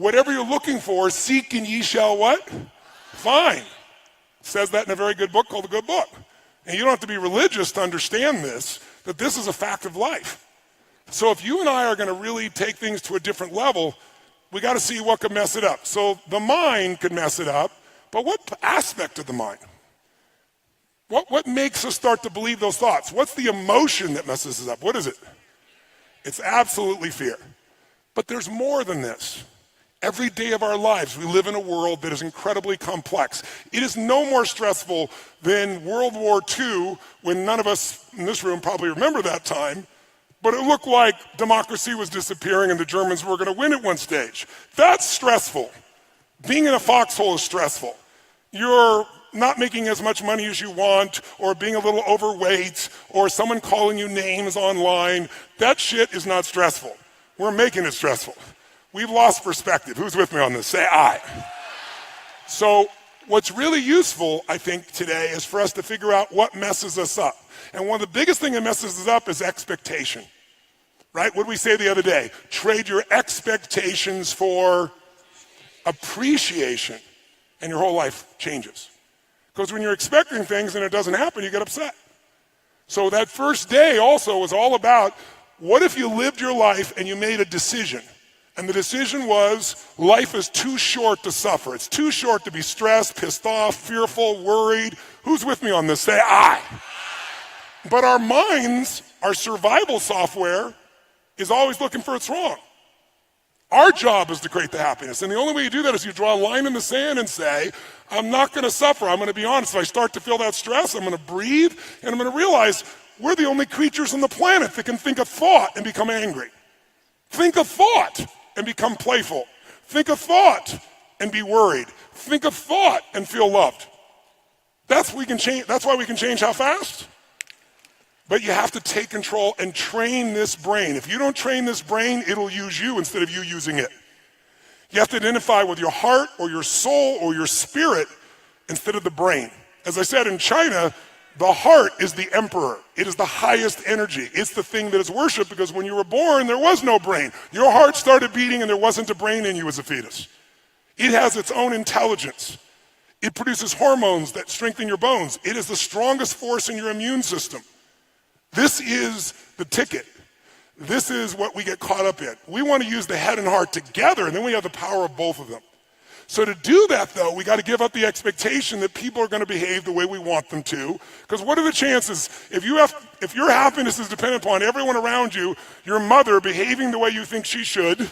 whatever you're looking for, seek and ye shall what? Find. It says that in a very good book called The Good Book. And you don't have to be religious to understand this, that this is a fact of life. So if you and I are going to really take things to a different level, we got to see what could mess it up. So the mind could mess it up, but what aspect of the mind? What makes us start to believe those thoughts? What's the emotion that messes us up? What is it? It's absolutely fear. But there's more than this. Every day of our lives, we live in a world that is incredibly complex. It is no more stressful than World War II, when none of us in this room probably remember that time, but it looked like democracy was disappearing and the Germans were going to win at one stage. That's stressful. Being in a foxhole is stressful. You're not making as much money as you want, or being a little overweight, or someone calling you names online. That shit is not stressful. We're making it stressful. We've lost perspective. Who's with me on this? Say aye. So what's really useful, I think, today is for us to figure out what messes us up. And one of the biggest things that messes us up is expectation. Right? What did we say the other day? Trade your expectations for appreciation, and your whole life changes. Because when you're expecting things and it doesn't happen, you get upset. So that first day also was all about, what if you lived your life and you made a decision? And the decision was, life is too short to suffer. It's too short to be stressed, pissed off, fearful, worried. Who's with me on this? Say aye. But our minds, our survival software, is always looking for what's wrong. Our job is to create the happiness. And the only way you do that is you draw a line in the sand and say, I'm not going to suffer. I'm going to be honest. If I start to feel that stress, I'm going to breathe, and I'm going to realize we're the only creatures on the planet that can think a thought and become angry. Think a thought and become playful. Think a thought and be worried. Think a thought and feel loved. That's why we can change how fast? But you have to take control and train this brain. If you don't train this brain, it'll use you instead of you using it. You have to identify with your heart or your soul or your spirit instead of the brain. As I said, in China, the heart is the emperor. It is the highest energy. It's the thing that is worshipped, because when you were born, there was no brain. Your heart started beating and there wasn't a brain in you as a fetus. It has its own intelligence. It produces hormones that strengthen your bones. It is the strongest force in your immune system. This is the ticket. This is what we get caught up in. We want to use the head and heart together, and then we have the power of both of them. So to do that, though, we got to give up the expectation that people are going to behave the way we want them to. Because what are the chances, if your happiness is dependent upon everyone around you, your mother behaving the way you think she should,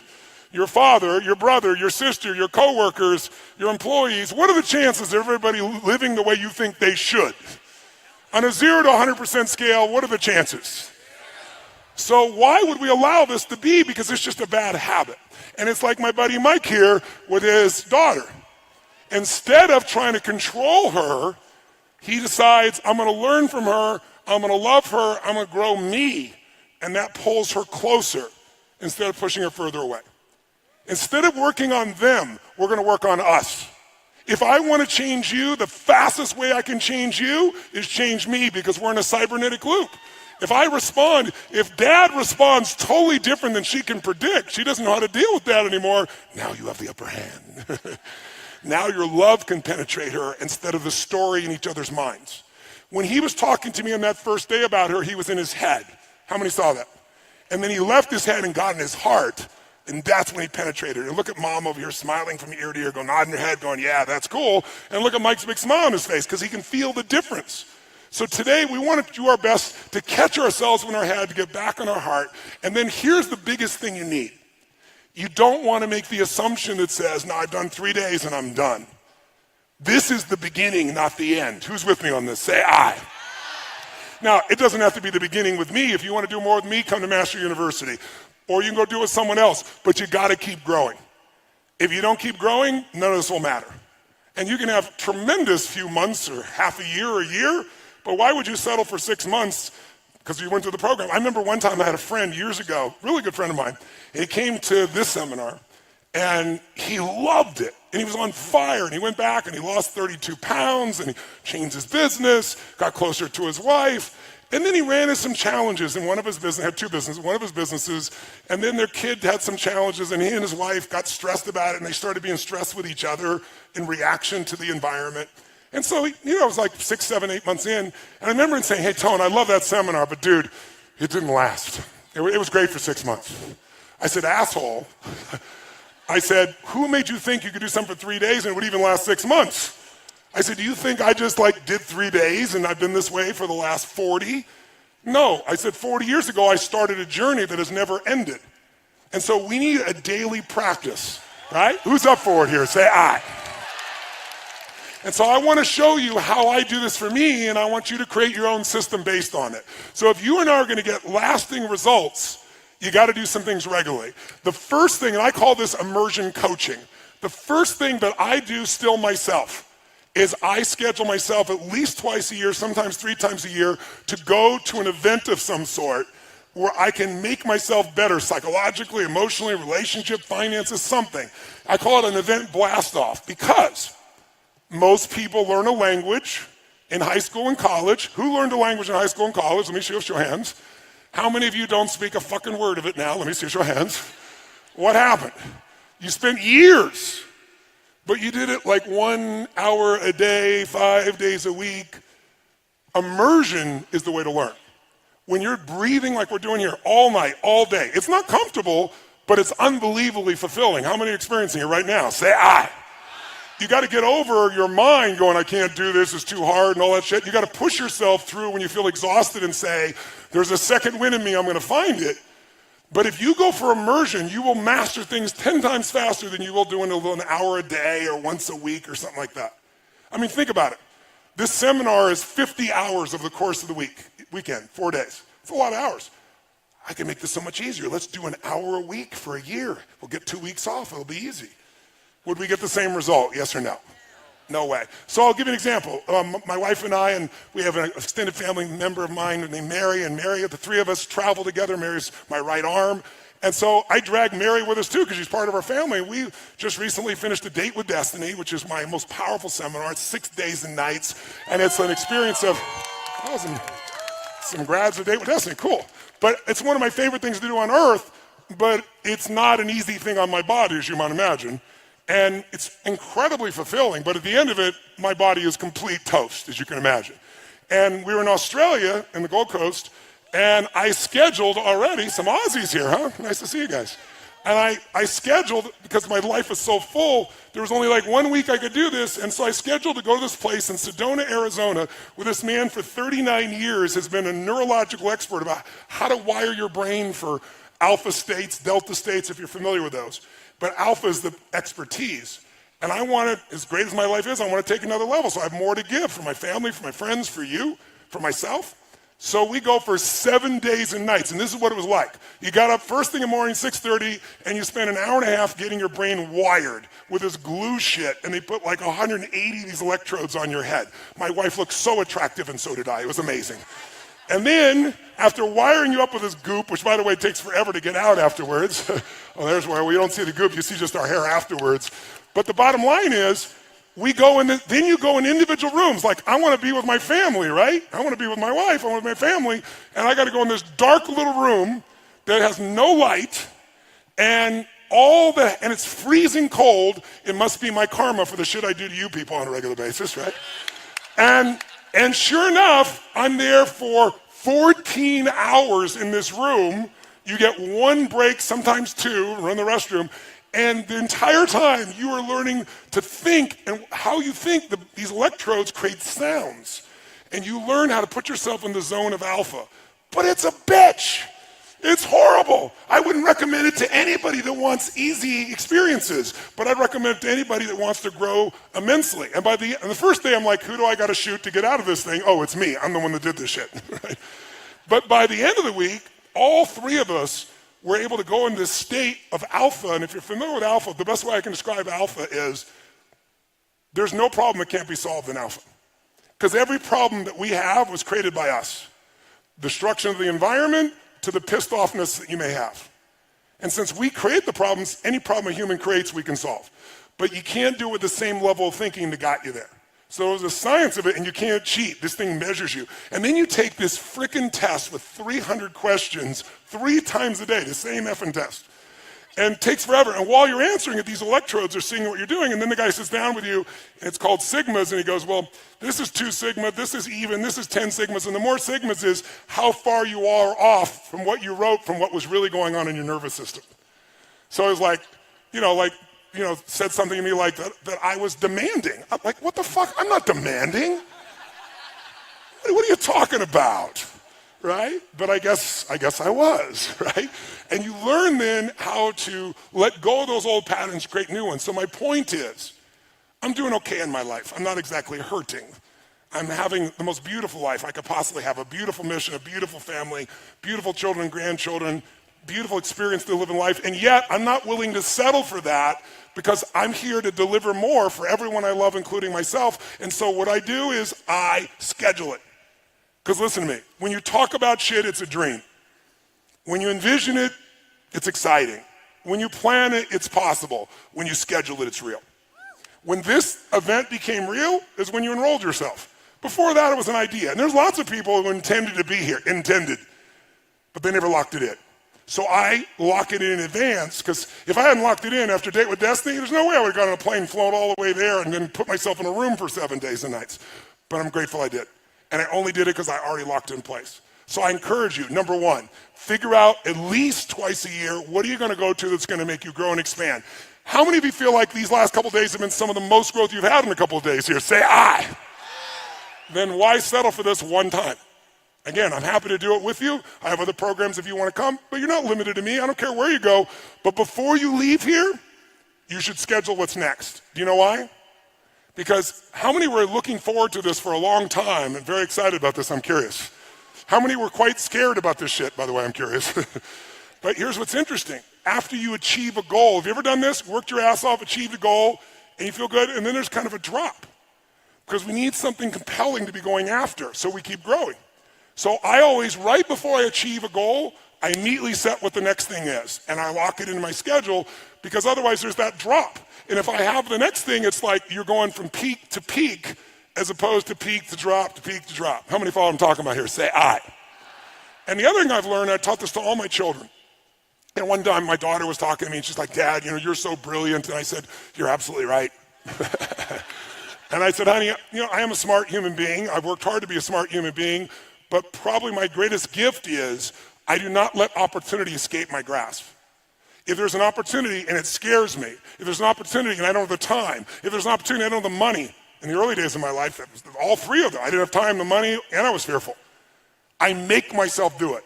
your father, your brother, your sister, your coworkers, your employees, what are the chances of everybody living the way you think they should? On a 0 to 100% scale, what are the chances? So why would we allow this to be? Because it's just a bad habit. And it's like my buddy Mike here with his daughter. Instead of trying to control her, he decides, I'm going to learn from her, I'm going to love her, I'm going to grow me. And that pulls her closer instead of pushing her further away. Instead of working on them, we're going to work on us. If I want to change you, the fastest way I can change you is change me, because we're in a cybernetic loop. If dad responds totally different than she can predict, she doesn't know how to deal with that anymore, now you have the upper hand. Now your love can penetrate her instead of the story in each other's minds. When he was talking to me on that first day about her, he was in his head. How many saw that? And then he left his head and got in his heart, and that's when he penetrated her. And look at mom over here smiling from ear to ear, going, nodding her head, going, yeah, that's cool. And look at Mike's big smile on his face, because he can feel the difference. So today we want to do our best to catch ourselves in our head, to get back on our heart. And then here's the biggest thing you need. You don't want to make the assumption that says, no, I've done 3 days and I'm done. This is the beginning, not the end. Who's with me on this? Say aye. Now, it doesn't have to be the beginning with me. If you want to do more with me, come to Master University. Or you can go do it with someone else. But you got to keep growing. If you don't keep growing, none of this will matter. And you can have tremendous few months or half a year or a year, but why would you settle for 6 months because you went to the program? I remember one time I had a friend years ago, really good friend of mine, and he came to this seminar, and he loved it, and he was on fire, and he went back, and he lost 32 pounds, and he changed his business, got closer to his wife, And then he ran into some challenges in one of his business, had two businesses, one of his businesses, and then their kid had some challenges, and he and his wife got stressed about it, and they started being stressed with each other in reaction to the environment. And so, it was like 6, 7, 8 months in, and I remember him saying, hey, Tone, I love that seminar, but dude, it didn't last. It was great for 6 months. I said, asshole. I said, who made you think you could do something for 3 days and it would even last 6 months? I said, do you think I just did 3 days and I've been this way for the last 40? No, I said 40 years ago I started a journey that has never ended. And so we need a daily practice, right? Who's up for it here? Say aye. And so I want to show you how I do this for me, and I want you to create your own system based on it. So if you and I are going to get lasting results, you got to do some things regularly. The first thing, and I call this immersion coaching, the first thing that I do still myself is I schedule myself at least twice a year, sometimes 3 times a year, to go to an event of some sort where I can make myself better psychologically, emotionally, relationship, finances, something. I call it an event blast-off because most people learn a language in high school and college. Who learned a language in high school and college? Let me see a show of hands. How many of you don't speak a fucking word of it now? Let me see a show of hands. What happened? You spent years, but you did it 1 hour a day, 5 days a week. Immersion is the way to learn. When you're breathing like we're doing here all night, all day, it's not comfortable, but it's unbelievably fulfilling. How many are experiencing it right now? Say aye. You got to get over your mind going, I can't do this, it's too hard and all that shit. You got to push yourself through when you feel exhausted and say, there's a second wind in me, I'm going to find it. But if you go for immersion, you will master things 10 times faster than you will doing an hour a day or once a week or something like that. I mean, think about it. This seminar is 50 hours over the course of the weekend, 4 days. It's a lot of hours. I can make this so much easier. Let's do an hour a week for a year. We'll get 2 weeks off, it'll be easy. Would we get the same result, yes or no? No way. So I'll give you an example. My wife and I, and we have an extended family member of mine named Mary, and Mary, the 3 of us travel together. Mary's my right arm. And so I drag Mary with us too because she's part of our family. We just recently finished A Date with Destiny, which is my most powerful seminar. It's 6 days and nights, and it's an experience of some grads of Date with Destiny, cool. But it's one of my favorite things to do on earth, but it's not an easy thing on my body, as you might imagine. And it's incredibly fulfilling, but at the end of it, my body is complete toast, as you can imagine. And we were in Australia, in the Gold Coast, and I scheduled already, some Aussies here, huh? Nice to see you guys. And I scheduled, because my life was so full, there was only 1 week I could do this, and so I scheduled to go to this place in Sedona, Arizona, where this man for 39 years has been a neurological expert about how to wire your brain for alpha states, delta states, if you're familiar with those. But alpha is the expertise. And I want to, as great as my life is, I want to take another level. So I have more to give for my family, for my friends, for you, for myself. So we go for 7 days and nights. And this is what it was like. You got up first thing in the morning, 6:30, and you spent an hour and a half getting your brain wired with this glue shit. And they put 180 of these electrodes on your head. My wife looked so attractive, and so did I. It was amazing. And then, after wiring you up with this goop, which, by the way, takes forever to get out afterwards. Oh, there's where we don't see the goop. You see just our hair afterwards. But the bottom line is, we go in, then you go in individual rooms. I want to be with my family, right? I want to be with my wife. I want to be with my family. And I got to go in this dark little room that has no light. And it's freezing cold. It must be my karma for the shit I do to you people on a regular basis, right? And sure enough, I'm there for 14 hours in this room. You get 1 break, sometimes 2, run the restroom. And the entire time you are learning to think, and how you think, these electrodes create sounds. And you learn how to put yourself in the zone of alpha. But it's a bitch. It's horrible. I wouldn't recommend it to anybody that wants easy experiences, but I'd recommend it to anybody that wants to grow immensely. And the first day, I'm like, who do I got to shoot to get out of this thing? Oh, it's me. I'm the one that did this shit. Right? But by the end of the week, all 3 of us were able to go in this state of alpha. And if you're familiar with alpha, the best way I can describe alpha is there's no problem that can't be solved in alpha. Because every problem that we have was created by us. Destruction of the environment, to the pissed offness that you may have. And since we create the problems, any problem a human creates, we can solve. But you can't do it with the same level of thinking that got you there. So there's a science of it, and you can't cheat. This thing measures you. And then you take this frickin' test with 300 questions 3 times a day, the same effing test. And it takes forever. And while you're answering it, these electrodes are seeing what you're doing. And then the guy sits down with you, and it's called sigmas, and he goes, well, this is 2 sigma, this is even, this is 10 sigmas. And the more sigmas is how far you are off from what you wrote from what was really going on in your nervous system. So it was like, said something to me like that I was demanding. I'm like, what the fuck? I'm not demanding. What are you talking about? Right? But I guess I was, right? And you learn then how to let go of those old patterns, create new ones. So my point is, I'm doing okay in my life. I'm not exactly hurting. I'm having the most beautiful life I could possibly have, a beautiful mission, a beautiful family, beautiful children, grandchildren, beautiful experience to live in life. And yet I'm not willing to settle for that because I'm here to deliver more for everyone I love, including myself. And so what I do is I schedule it. Because listen to me, when you talk about shit, it's a dream. When you envision it, it's exciting. When you plan it, it's possible. When you schedule it, it's real. When this event became real is when you enrolled yourself. Before that, it was an idea. And there's lots of people who intended to be here, but they never locked it in. So I lock it in advance, because if I hadn't locked it in after Date with Destiny, there's no way I would have gotten on a plane, flown all the way there, and then put myself in a room for 7 days and nights. But I'm grateful I did. And I only did it because I already locked it in place. So I encourage you, number 1, figure out at least twice a year, what are you going to go to that's going to make you grow and expand? How many of you feel like these last couple days have been some of the most growth you've had in a couple of days here? Say aye. Then why settle for this one time? Again, I'm happy to do it with you. I have other programs if you want to come, but you're not limited to me. I don't care where you go. But before you leave here, you should schedule what's next. Do you know why? Because how many were looking forward to this for a long time and very excited about this? I'm curious. How many were quite scared about this shit, by the way? I'm curious. But here's what's interesting. After you achieve a goal, have you ever done this? Worked your ass off, achieved a goal, and you feel good, and then there's kind of a drop. Because we need something compelling to be going after, so we keep growing. So I always, right before I achieve a goal, I neatly set what the next thing is, and I lock it into my schedule, because otherwise there's that drop. And if I have the next thing, it's like you're going from peak to peak, as opposed to peak to drop to peak to drop. How many follow what I'm talking about here? Say aye. And the other thing I've learned, I taught this to all my children. And one time my daughter was talking to me, and she's like, Dad, you're so brilliant. And I said, you're absolutely right. And I said, honey, I am a smart human being. I've worked hard to be a smart human being. But probably my greatest gift is I do not let opportunity escape my grasp. If there's an opportunity and it scares me, if there's an opportunity and I don't have the time, if there's an opportunity and I don't have the money, in the early days of my life, that was all 3 of them. I didn't have time, the money, and I was fearful. I make myself do it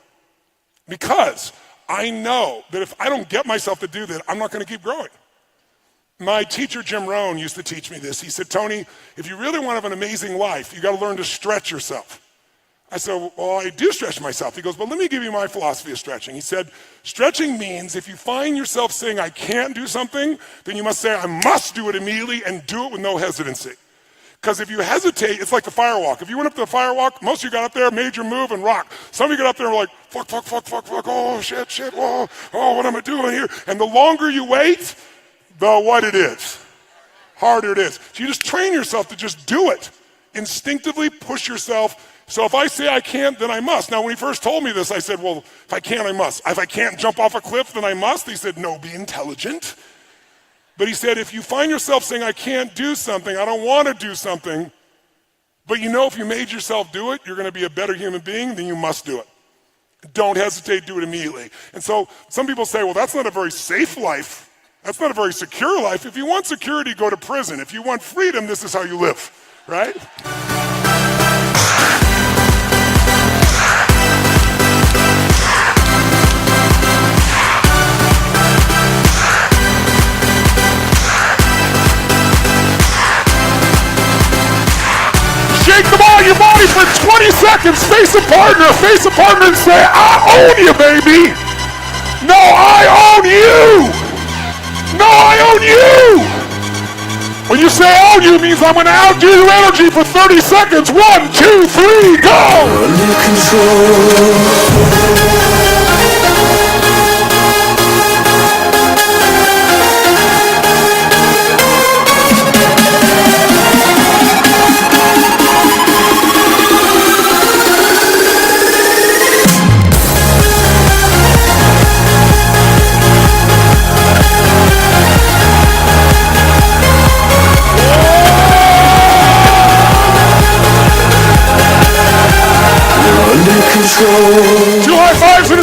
because I know that if I don't get myself to do that, I'm not going to keep growing. My teacher, Jim Rohn, used to teach me this. He said, Tony, if you really want to have an amazing life, you got to learn to stretch yourself. I said, well, I do stretch myself. He goes, well, let me give you my philosophy of stretching. He said, stretching means if you find yourself saying, I can't do something, then you must say, I must do it immediately and do it with no hesitancy. Because if you hesitate, it's like the firewalk. If you went up to the firewalk, most of you got up there, made your move, and rocked. Some of you got up there and were like, fuck, oh, shit, whoa, oh, what am I doing here? And the longer you wait, the what it is, harder it is. So you just train yourself to just do it. Instinctively push yourself. So if I say I can't, then I must. Now, when he first told me this, I said, well, if I can't, I must. If I can't jump off a cliff, then I must. He said, no, be intelligent. But he said, if you find yourself saying, I can't do something, I don't want to do something, but if you made yourself do it, you're going to be a better human being, then you must do it. Don't hesitate, do it immediately. And so some people say, well, that's not a very safe life. That's not a very secure life. If you want security, go to prison. If you want freedom, this is how you live, right? Shake them all your body for 20 seconds. Face a partner and say, I own you, baby. No, I own you. No, I own you. When you say I own you, it means I'm going to outdo your energy for 30 seconds. 1, 2, 3, go. Under control.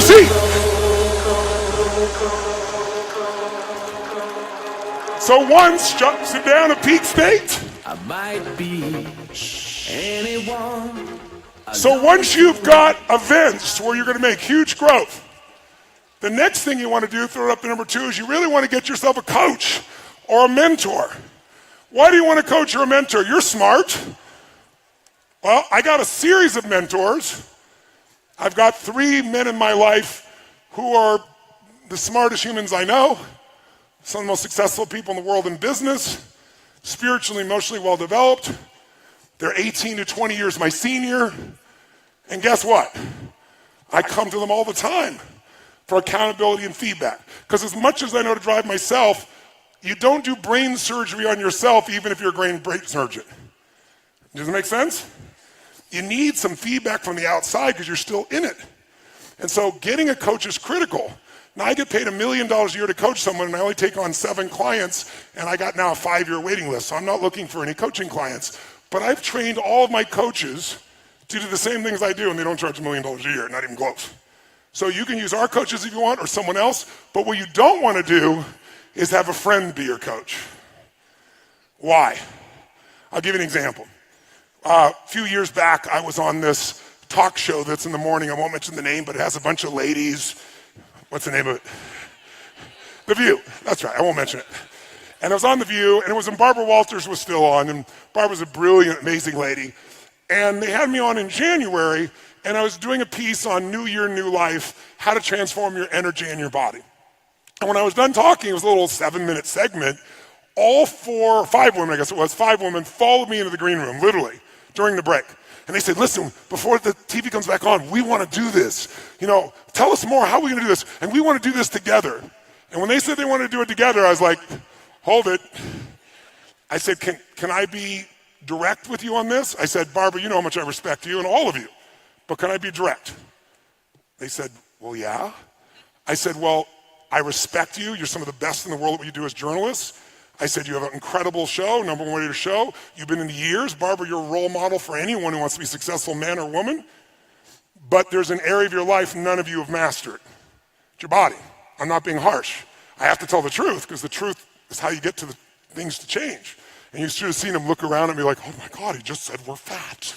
see. So once, sit down at peak state. I might be anyone. So once you've got events where you're going to make huge growth, the next thing you want to do, throw it up to number 2, is you really want to get yourself a coach or a mentor. Why do you want a coach or a mentor? You're smart. Well, I got a series of mentors. I've got 3 men in my life who are the smartest humans I know, some of the most successful people in the world in business, spiritually, emotionally well-developed. They're 18 to 20 years my senior. And guess what? I come to them all the time for accountability and feedback. Because as much as I know to drive myself, you don't do brain surgery on yourself even if you're a brain surgeon. Does it make sense? You need some feedback from the outside because you're still in it. And so getting a coach is critical. Now I get paid $1 million a year to coach someone and I only take on 7 clients and I got now a 5-year waiting list. So I'm not looking for any coaching clients. But I've trained all of my coaches to do the same things I do and they don't charge $1 million a year, not even close. So you can use our coaches if you want or someone else, but what you don't want to do is have a friend be your coach. Why? I'll give you an example. A few years back, I was on this talk show that's in the morning. I won't mention the name, but it has a bunch of ladies. What's the name of it? The View. That's right, I won't mention it. And I was on The View, and it was when Barbara Walters was still on, and Barbara's a brilliant, amazing lady. And they had me on in January, and I was doing a piece on New Year, New Life, how to transform your energy and your body. And when I was done talking, it was a little 7-minute segment. All 5 women, I guess it was, 5 women followed me into the green room, literally, during the break. And they said, listen, before the TV comes back on, we want to do this. You know, tell us more, how are we going to do this? And we want to do this together. And when they said they wanted to do it together, I was like, hold it. I said, can I be direct with you on this? I said, Barbara, you know how much I respect you and all of you, but can I be direct? They said, well, yeah. I said, well, I respect you. You're some of the best in the world at what you do as journalists. I said, you have an incredible show, #1 radio show. You've been in the years. Barbara, you're a role model for anyone who wants to be successful, man or woman. But there's an area of your life none of you have mastered. It's your body. I'm not being harsh. I have to tell the truth because the truth is how you get to the things to change. And you should have seen him look around and be like, oh my God, he just said we're fat.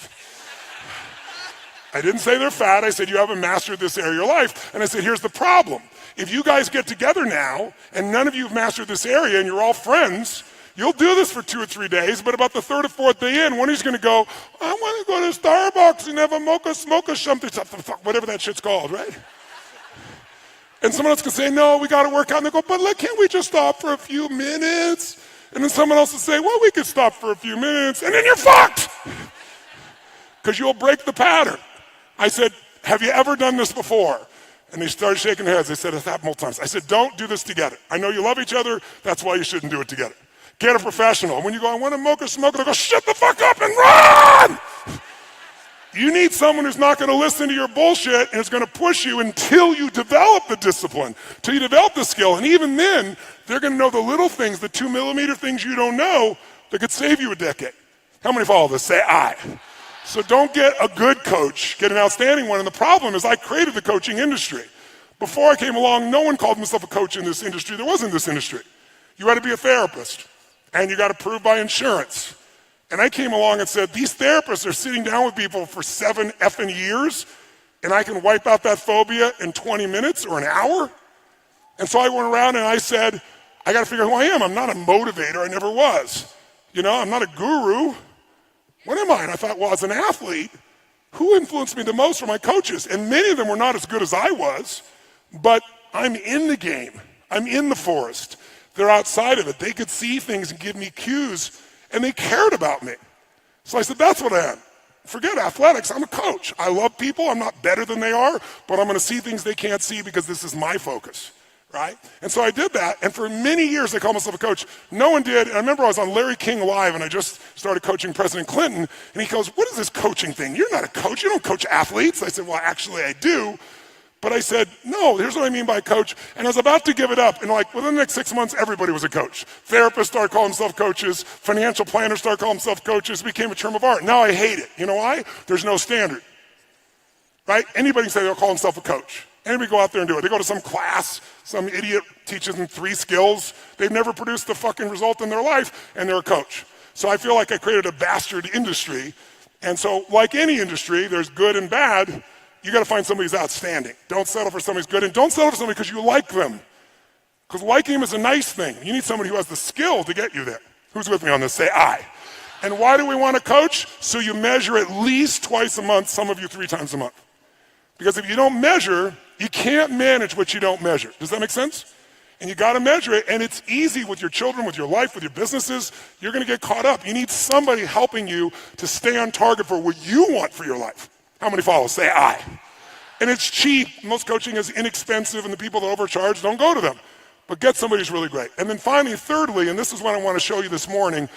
I didn't say they're fat. I said, you haven't mastered this area of your life. And I said, here's the problem. If you guys get together now and none of you have mastered this area and you're all friends, you'll do this for 2 or 3 days, but about the 3rd or 4th day in, one of you's going to go, I want to go to Starbucks and have a mocha something, whatever that shit's called, right? And someone else can say, no, we got to work out. And they go, but can't we just stop for a few minutes? And then someone else will say, well, we could stop for a few minutes. And then you're fucked because you'll break the pattern. I said, have you ever done this before? And they started shaking their heads. They said, it's happened multiple times. I said, don't do this together. I know you love each other. That's why you shouldn't do it together. Get a professional. When you go, I want to mocha smoke, they go, shut the fuck up and run! You need someone who's not going to listen to your bullshit and is going to push you until you develop the discipline, till you develop the skill. And even then, they're going to know the little things, the 2-millimeter things you don't know that could save you a decade. How many follow this? Say aye. So don't get a good coach, get an outstanding one. And the problem is I created the coaching industry. Before I came along, no one called himself a coach in this industry. There wasn't this industry. You had to be a therapist, and you got approved by insurance. And I came along and said, these therapists are sitting down with people for 7 effing years, and I can wipe out that phobia in 20 minutes or an hour? And so I went around and I said, I got to figure out who I am. I'm not a motivator. I never was. You know, I'm not a guru. What am I? And I thought, well, as an athlete, who influenced me the most were my coaches. And many of them were not as good as I was, but I'm in the game. I'm in the forest. They're outside of it. They could see things and give me cues, and they cared about me. So I said, that's what I am. Forget athletics, I'm a coach. I love people, I'm not better than they are, but I'm gonna see things they can't see because this is my focus, right? And so I did that, and for many years I called myself a coach. No one did, and I remember I was on Larry King Live, and I just started coaching President Clinton, and he goes, what is this coaching thing? You're not a coach, you don't coach athletes. I said, well, actually I do. But I said, no, here's what I mean by coach. And I was about to give it up. And like within the next 6 months, everybody was a coach. Therapists started calling themselves coaches. Financial planners started calling themselves coaches. It became a term of art. Now I hate it. You know why? There's no standard. Right? Anybody can say they'll call themselves a coach. Anybody go out there and do it. They go to some class, some idiot teaches them 3 skills. They've never produced a fucking result in their life, and they're a coach. So I feel like I created a bastard industry. And so like any industry, there's good and bad. You got to find somebody who's outstanding. Don't settle for somebody who's good, and don't settle for somebody because you like them. Because liking them is a nice thing. You need somebody who has the skill to get you there. Who's with me on this? Say aye. And why do we want a coach? So you measure at least twice a month, some of you 3 times a month. Because if you don't measure, you can't manage what you don't measure. Does that make sense? And you got to measure it, and it's easy with your children, with your life, with your businesses. You're going to get caught up. You need somebody helping you to stay on target for what you want for your life. How many follow? Say aye. And it's cheap. Most coaching is inexpensive, and the people that overcharge, don't go to them. But get somebody who's really great. And then finally, thirdly, and this is what I want to show you this morning,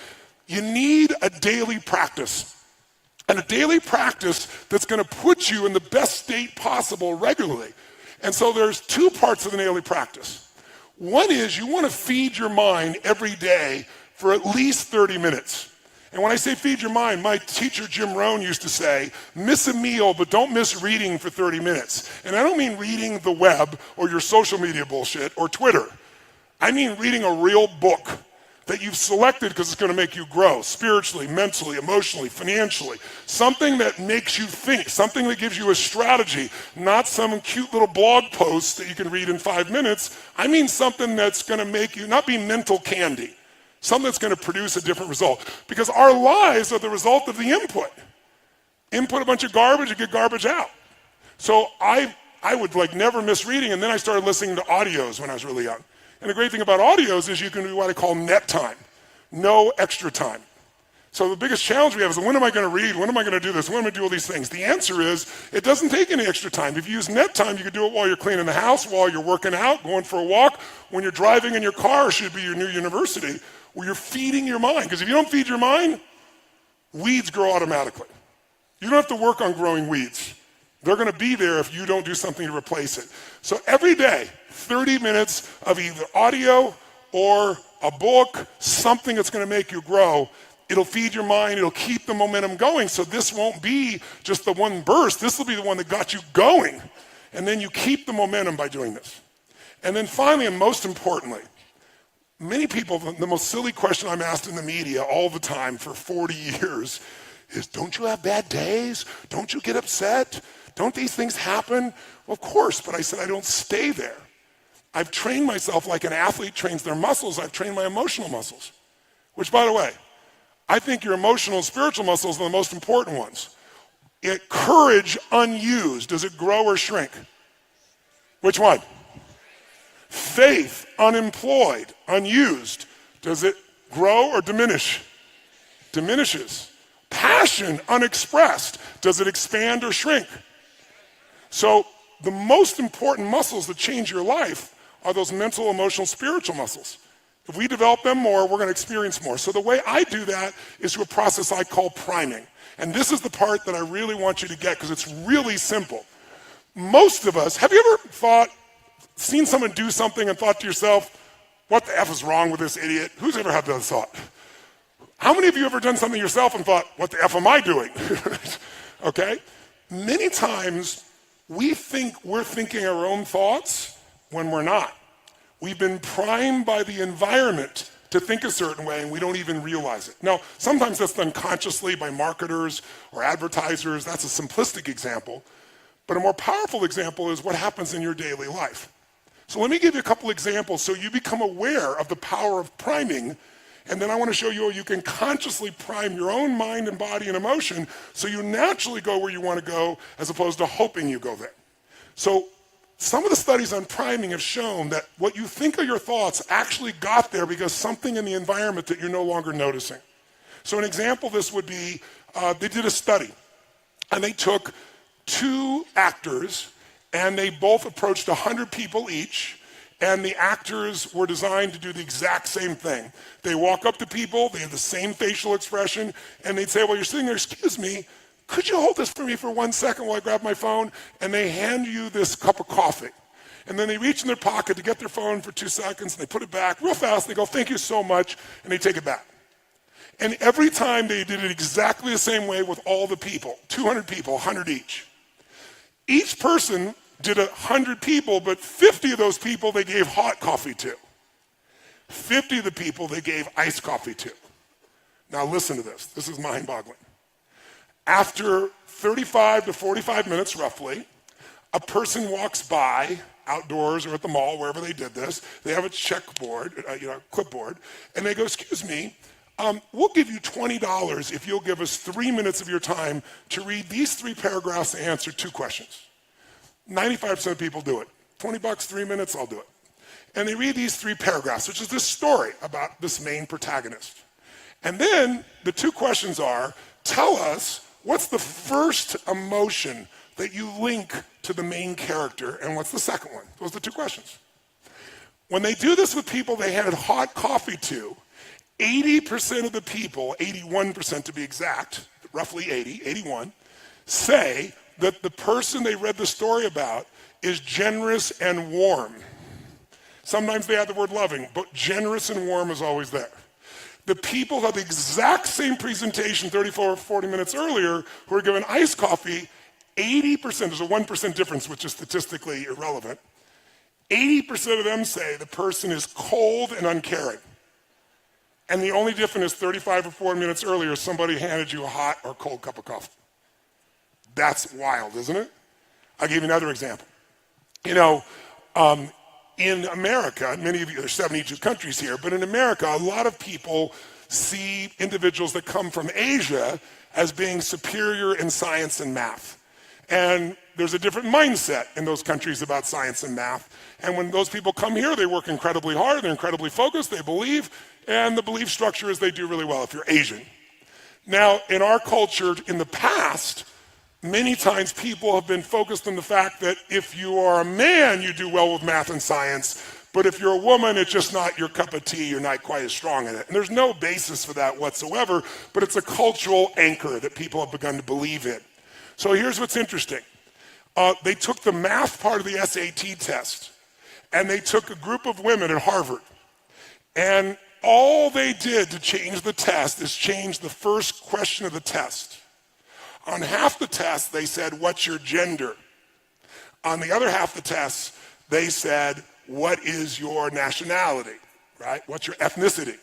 you need a daily practice. And a daily practice that's going to put you in the best state possible regularly. And so there's 2 parts of the daily practice. One is you want to feed your mind every day for at least 30 minutes. And when I say feed your mind, my teacher Jim Rohn used to say, miss a meal, but don't miss reading for 30 minutes. And I don't mean reading the web or your social media bullshit or Twitter. I mean reading a real book that you've selected because it's going to make you grow spiritually, mentally, emotionally, financially. Something that makes you think, something that gives you a strategy, not some cute little blog post that you can read in 5 minutes. I mean something that's going to make you not be mental candy, something that's going to produce a different result. Because our lives are the result of the input. Input a bunch of garbage, you get garbage out. So I would like never miss reading, and then I started listening to audios when I was really young. And the great thing about audios is you can do what I call net time, no extra time. So the biggest challenge we have is when am I going to read? When am I going to do this? When am I going to do all these things? The answer is it doesn't take any extra time. If you use net time, you can do it while you're cleaning the house, while you're working out, going for a walk. When you're driving in your car, should be your new university, where you're feeding your mind. Because if you don't feed your mind, weeds grow automatically. You don't have to work on growing weeds. They're going to be there if you don't do something to replace it. So every day, 30 minutes of either audio or a book, something that's going to make you grow. It'll feed your mind. It'll keep the momentum going. So this won't be just the one burst. This will be the one that got you going. And then you keep the momentum by doing this. And then finally, and most importantly, many people, the most silly question I'm asked in the media all the time for 40 years is, don't you have bad days? Don't you get upset? Don't these things happen? Well, of course, but I said I don't stay there. I've trained myself like an athlete trains their muscles. I've trained my emotional muscles, which, by the way, I think your emotional and spiritual muscles are the most important ones. Courage unused, does it grow or shrink? Which one? Faith unemployed, unused, does it grow or diminish? Diminishes. Passion unexpressed, does it expand or shrink? So the most important muscles that change your life are those mental, emotional, spiritual muscles. If we develop them more, we're going to experience more. So the way I do that is through a process I call priming. And this is the part that I really want you to get because it's really simple. Most of us, have you ever seen someone do something and thought to yourself, what the F is wrong with this idiot? Who's ever had that thought? How many of you ever done something yourself and thought, what the F am I doing? Okay? Many times we think we're thinking our own thoughts when we're not. We've been primed by the environment to think a certain way and we don't even realize it. Now, sometimes that's done consciously by marketers or advertisers. That's a simplistic example. But a more powerful example is what happens in your daily life. So let me give you a couple examples so you become aware of the power of priming. And then I want to show you how you can consciously prime your own mind and body and emotion so you naturally go where you want to go as opposed to hoping you go there. So some of the studies on priming have shown that what you think are your thoughts actually got there because something in the environment that you're no longer noticing. So an example of this would be, they did a study and they took 2 actors and they both approached 100 people each, and the actors were designed to do the exact same thing. They walk up to people, they have the same facial expression, and they'd say, well, you're sitting there, excuse me, could you hold this for me for 1 second while I grab my phone? And they hand you this cup of coffee. And then they reach in their pocket to get their phone for 2 seconds, and they put it back real fast, and they go, thank you so much, and they take it back. And every time they did it exactly the same way with all the people, 200 people, 100 each. Each person did 100 people, but 50 of those people they gave hot coffee to. 50 of the people they gave iced coffee to. Now listen to this. This is mind-boggling. After 35 to 45 minutes roughly, a person walks by outdoors or at the mall, wherever they did this. They have a checkboard, clipboard, and they go, excuse me, we'll give you $20 if you'll give us 3 minutes of your time to read these 3 paragraphs and answer 2 questions. 95% of people do it. $20, 3 minutes, I'll do it. And they read these 3 paragraphs, which is this story about this main protagonist. And then the 2 questions are, tell us what's the first emotion that you link to the main character, and what's the second one? Those are the 2 questions. When they do this with people they had hot coffee to, 80% of the people, 81% to be exact, roughly 80, 81, say that the person they read the story about is generous and warm. Sometimes they add the word loving, but generous and warm is always there. The people who had the exact same presentation 34 or 40 minutes earlier who were given iced coffee, 80%, there's a 1% difference which is statistically irrelevant, 80% of them say the person is cold and uncaring. And the only difference is 35 or 40 minutes earlier, somebody handed you a hot or cold cup of coffee. That's wild, isn't it? I'll give you another example. In America, many of you, there's 72 countries here, but in America, a lot of people see individuals that come from Asia as being superior in science and math. And there's a different mindset in those countries about science and math. And when those people come here, they work incredibly hard, they're incredibly focused, they believe, and the belief structure is they do really well if you're Asian. Now, in our culture, in the past, many times people have been focused on the fact that if you are a man, you do well with math and science, but if you're a woman, it's just not your cup of tea, you're not quite as strong in it. And there's no basis for that whatsoever, but it's a cultural anchor that people have begun to believe in. So here's what's interesting. They took the math part of the SAT test, and they took a group of women at Harvard, and all they did to change the test is change the first question of the test. On half the test, they said, what's your gender? On the other half the test, they said, what is your nationality, right? What's your ethnicity?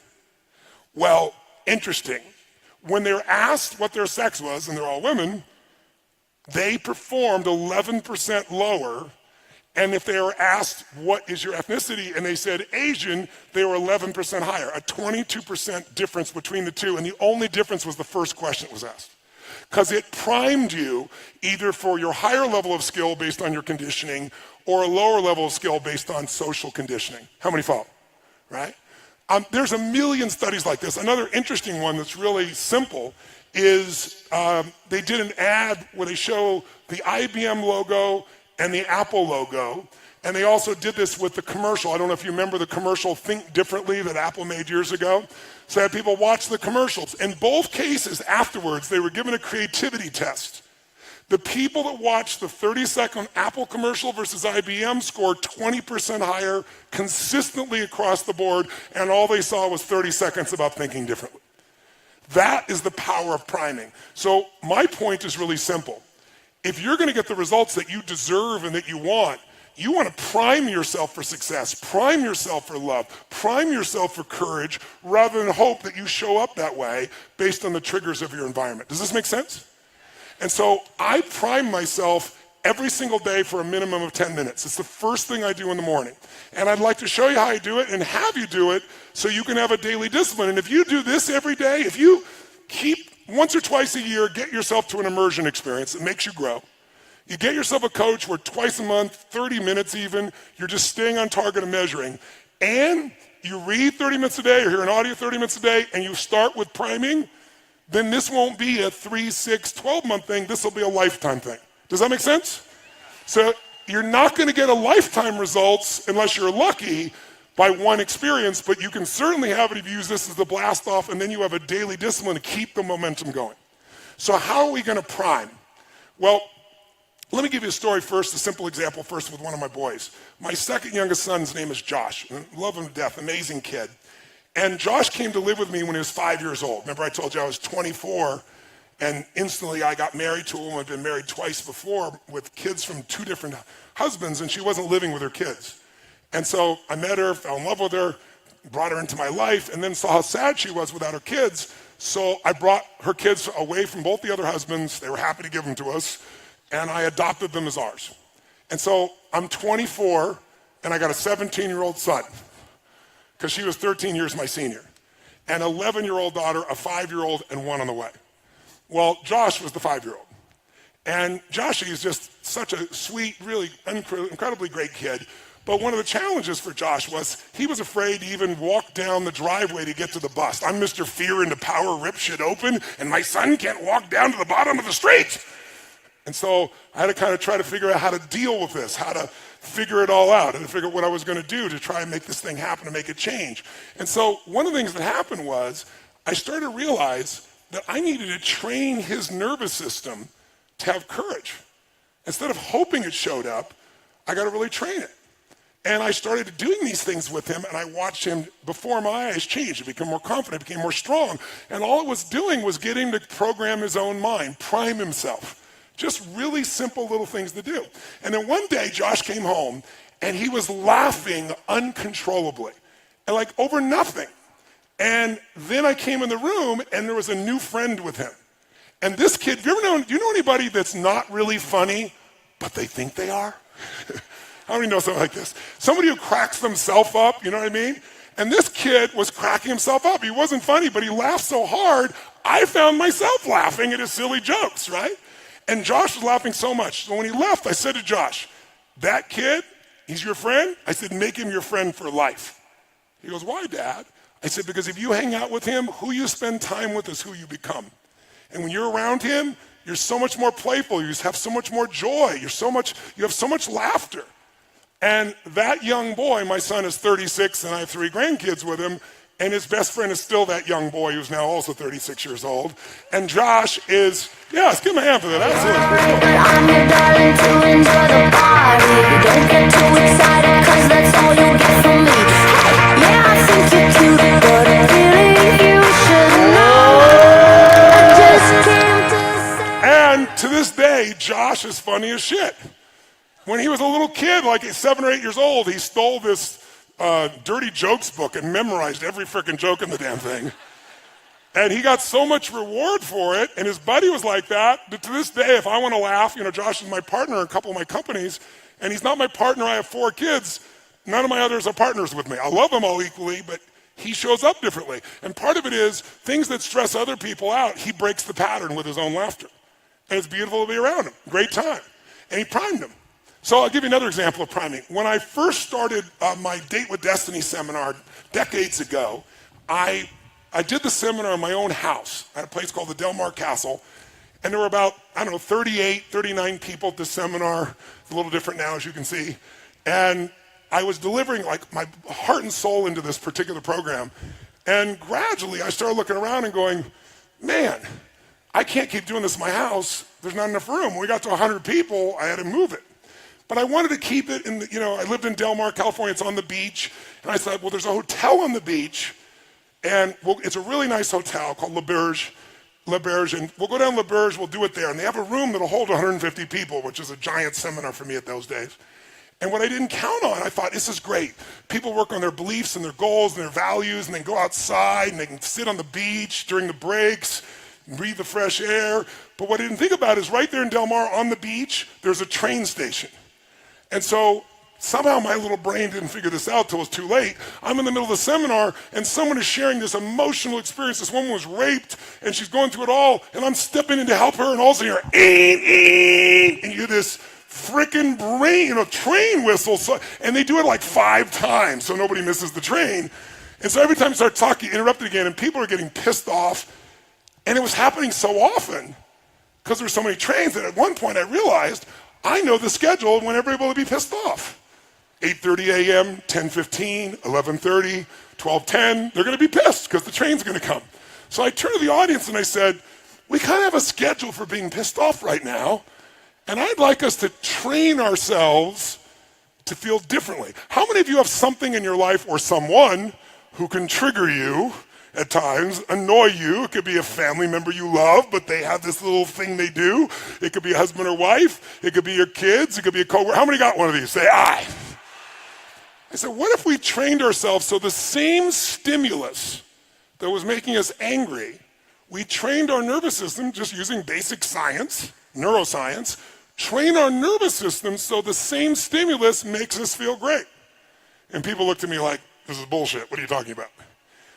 Well, interesting. When they were asked what their sex was, and they're all women, they performed 11% lower. And if they were asked, what is your ethnicity? And they said Asian, they were 11% higher, a 22% difference between the two. And the only difference was the first question that was asked. Because it primed you either for your higher level of skill based on your conditioning or a lower level of skill based on social conditioning. How many follow, right? There's a million studies like this. Another interesting one that's really simple is they did an ad where they show the IBM logo and the Apple logo, and they also did this with the commercial. I don't know if you remember the commercial Think Differently that Apple made years ago. So I had people watch the commercials. In both cases, afterwards, they were given a creativity test. The people that watched the 30-second Apple commercial versus IBM scored 20% higher consistently across the board, and all they saw was 30 seconds about thinking differently. That is the power of priming. So my point is really simple. If you're going to get the results that you deserve and that you want to prime yourself for success, prime yourself for love, prime yourself for courage, rather than hope that you show up that way based on the triggers of your environment. Does this make sense? And so I prime myself every single day for a minimum of 10 minutes. It's the first thing I do in the morning. And I'd like to show you how I do it and have you do it so you can have a daily discipline. And if you do this every day, if you keep once or twice a year, get yourself to an immersion experience that makes you grow. You get yourself a coach where twice a month, 30 minutes even, you're just staying on target and measuring. And you read 30 minutes a day or hear an audio 30 minutes a day and you start with priming, then this won't be a 3, 6, 12-month thing. This will be a lifetime thing. Does that make sense? So you're not going to get a lifetime results unless you're lucky by one experience, but you can certainly have it if you use this as the blast off, and then you have a daily discipline to keep the momentum going. So how are we going to prime? Well, let me give you a story first, a simple example first with one of my boys. My second youngest son's name is Josh. I love him to death, amazing kid. And Josh came to live with me when he was 5 years old. Remember I told you I was 24 And instantly I got married to a woman I'd been married twice before with kids from 2 different husbands, and she wasn't living with her kids. And so I met her, fell in love with her, brought her into my life, and then saw how sad she was without her kids. So I brought her kids away from both the other husbands. They were happy to give them to us, and I adopted them as ours. And so I'm 24, and I got a 17-year-old son, because she was 13 years my senior, an 11-year-old daughter, a 5-year-old, and one on the way. Well, Josh was the 5-year-old. And Joshy is just such a sweet, really incredibly great kid. But one of the challenges for Josh was he was afraid to even walk down the driveway to get to the bus. I'm Mr. Fear into Power, rip shit open, and my son can't walk down to the bottom of the street. And so I had to kind of try to figure out how to deal with this, how to figure it all out, and to figure out what I was going to do to try and make this thing happen, to make it change. And so one of the things that happened was I started to realize that I needed to train his nervous system to have courage. Instead of hoping it showed up, I got to really train it. And I started doing these things with him, and I watched him before my eyes change. He became more confident, became more strong. And all it was doing was getting him to program his own mind, prime himself. Just really simple little things to do. And then one day, Josh came home, and he was laughing uncontrollably, and like over nothing. And then I came in the room, and there was a new friend with him. And this kid, do you know anybody that's not really funny, but they think they are? How many know something like this? Somebody who cracks themselves up, you know what I mean? And this kid was cracking himself up. He wasn't funny, but he laughed so hard, I found myself laughing at his silly jokes, right? And Josh was laughing so much. So when he left, I said to Josh, that kid, he's your friend? I said, make him your friend for life. He goes, why, Dad? I said, because if you hang out with him, who you spend time with is who you become. And when you're around him, you're so much more playful. You have so much more joy. You have so much laughter. And that young boy, my son is 36 and I have 3 grandkids with him, and his best friend is still that young boy who's now also 36 years old. And Josh is, let's give him a hand for that. Absolutely. I'm your darling to enjoy the party. Don't get too excited, cause that's all you get from me. Hey, yeah, I think you're cute, but really you should know. I just came to say. And to this day, Josh is funny as shit. When he was a little kid, like 7 or 8 years old, he stole this dirty jokes book and memorized every freaking joke in the damn thing. And he got so much reward for it, and his buddy was like that to this day, if I want to laugh, Josh is my partner in a couple of my companies, and he's not my partner. I have 4 kids. None of my others are partners with me. I love them all equally, but he shows up differently. And part of it is things that stress other people out, he breaks the pattern with his own laughter. And it's beautiful to be around him. Great time. And he primed him. So I'll give you another example of priming. When I first started my Date with Destiny seminar decades ago, I did the seminar in my own house at a place called the Del Mar Castle. And there were about, 38, 39 people at the seminar. It's a little different now, as you can see. And I was delivering like my heart and soul into this particular program. And gradually I started looking around and going, man, I can't keep doing this in my house. There's not enough room. When we got to 100 people, I had to move it. But I wanted to keep it in I lived in Del Mar, California. It's on the beach. And I thought, well, there's a hotel on the beach. And it's a really nice hotel called Le Berge. And we'll go down Le Berge, we'll do it there. And they have a room that'll hold 150 people, which is a giant seminar for me at those days. And what I didn't count on, I thought, this is great. People work on their beliefs and their goals and their values, and they can go outside and they can sit on the beach during the breaks, breathe the fresh air. But what I didn't think about is right there in Del Mar on the beach, there's a train station. And so somehow my little brain didn't figure this out till it was too late. I'm in the middle of the seminar and someone is sharing this emotional experience. This woman was raped and she's going through it all, and I'm stepping in to help her, and all of a sudden you're, and you hear this freaking train whistle. And they do it like 5 times so nobody misses the train. And so every time you start talking, you interrupt it again, and people are getting pissed off. And it was happening so often because there were so many trains that at one point I realized I know the schedule when everybody will be pissed off. 8:30 a.m., 10:15, 11:30, 12:10, they're going to be pissed because the train's going to come. So I turned to the audience and I said, we kind of have a schedule for being pissed off right now, and I'd like us to train ourselves to feel differently. How many of you have something in your life or someone who can trigger you at times annoy you. It could be a family member you love, but they have this little thing they do. It could be a husband or wife. It could be your kids. It could be a coworker. How many got one of these? Say aye. I said, what if we trained ourselves so the same stimulus that was making us angry, we trained our nervous system just using basic science, neuroscience, train our nervous system so the same stimulus makes us feel great. And people looked at me like, this is bullshit. What are you talking about?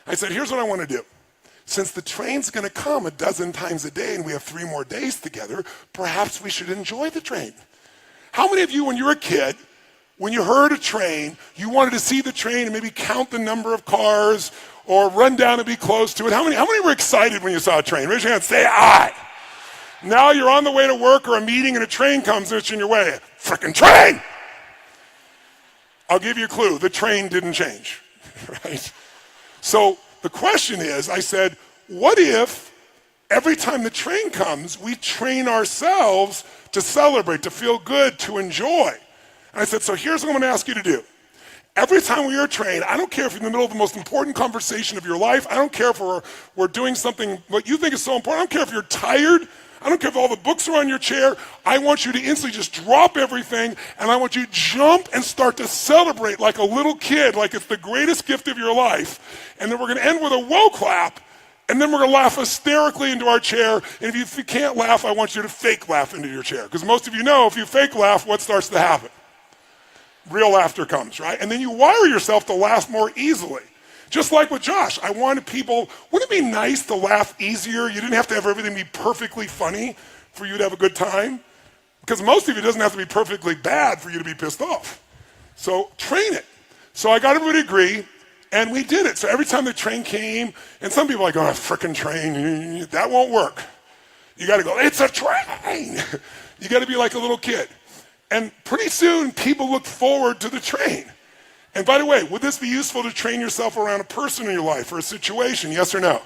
I said, here's what I want to do. Since the train's going to come 12 times a day and we have 3 more days together, perhaps we should enjoy the train. How many of you, when you were a kid, when you heard a train, you wanted to see the train and maybe count the number of cars or run down and be close to it? How many were excited when you saw a train? Raise your hand, say aye. Now you're on the way to work or a meeting and a train comes and it's in your way. Frickin' train! I'll give you a clue. The train didn't change, right? So the question is, I said, what if every time the train comes, we train ourselves to celebrate, to feel good, to enjoy? And I said, so here's what I'm going to ask you to do. Every time we are trained, I don't care if you're in the middle of the most important conversation of your life. I don't care if we're doing something what you think is so important. I don't care if you're tired. I don't care if all the books are on your chair. I want you to instantly just drop everything, and I want you to jump and start to celebrate like a little kid, like it's the greatest gift of your life. And then we're going to end with a whoa clap, and then we're going to laugh hysterically into our chair. And if you can't laugh, I want you to fake laugh into your chair. Because most of you know if you fake laugh, what starts to happen? Real laughter comes, right? And then you wire yourself to laugh more easily. Just like with Josh, I wanted people, wouldn't it be nice to laugh easier? You didn't have to have everything be perfectly funny for you to have a good time. Because most of it doesn't have to be perfectly bad for you to be pissed off. So train it. So I got everybody to agree, and we did it. So every time the train came, and some people are like, oh, frickin' train, that won't work. You gotta go, it's a train. You gotta be like a little kid. And pretty soon, people look forward to the train. And by the way, would this be useful to train yourself around a person in your life or a situation, yes or no?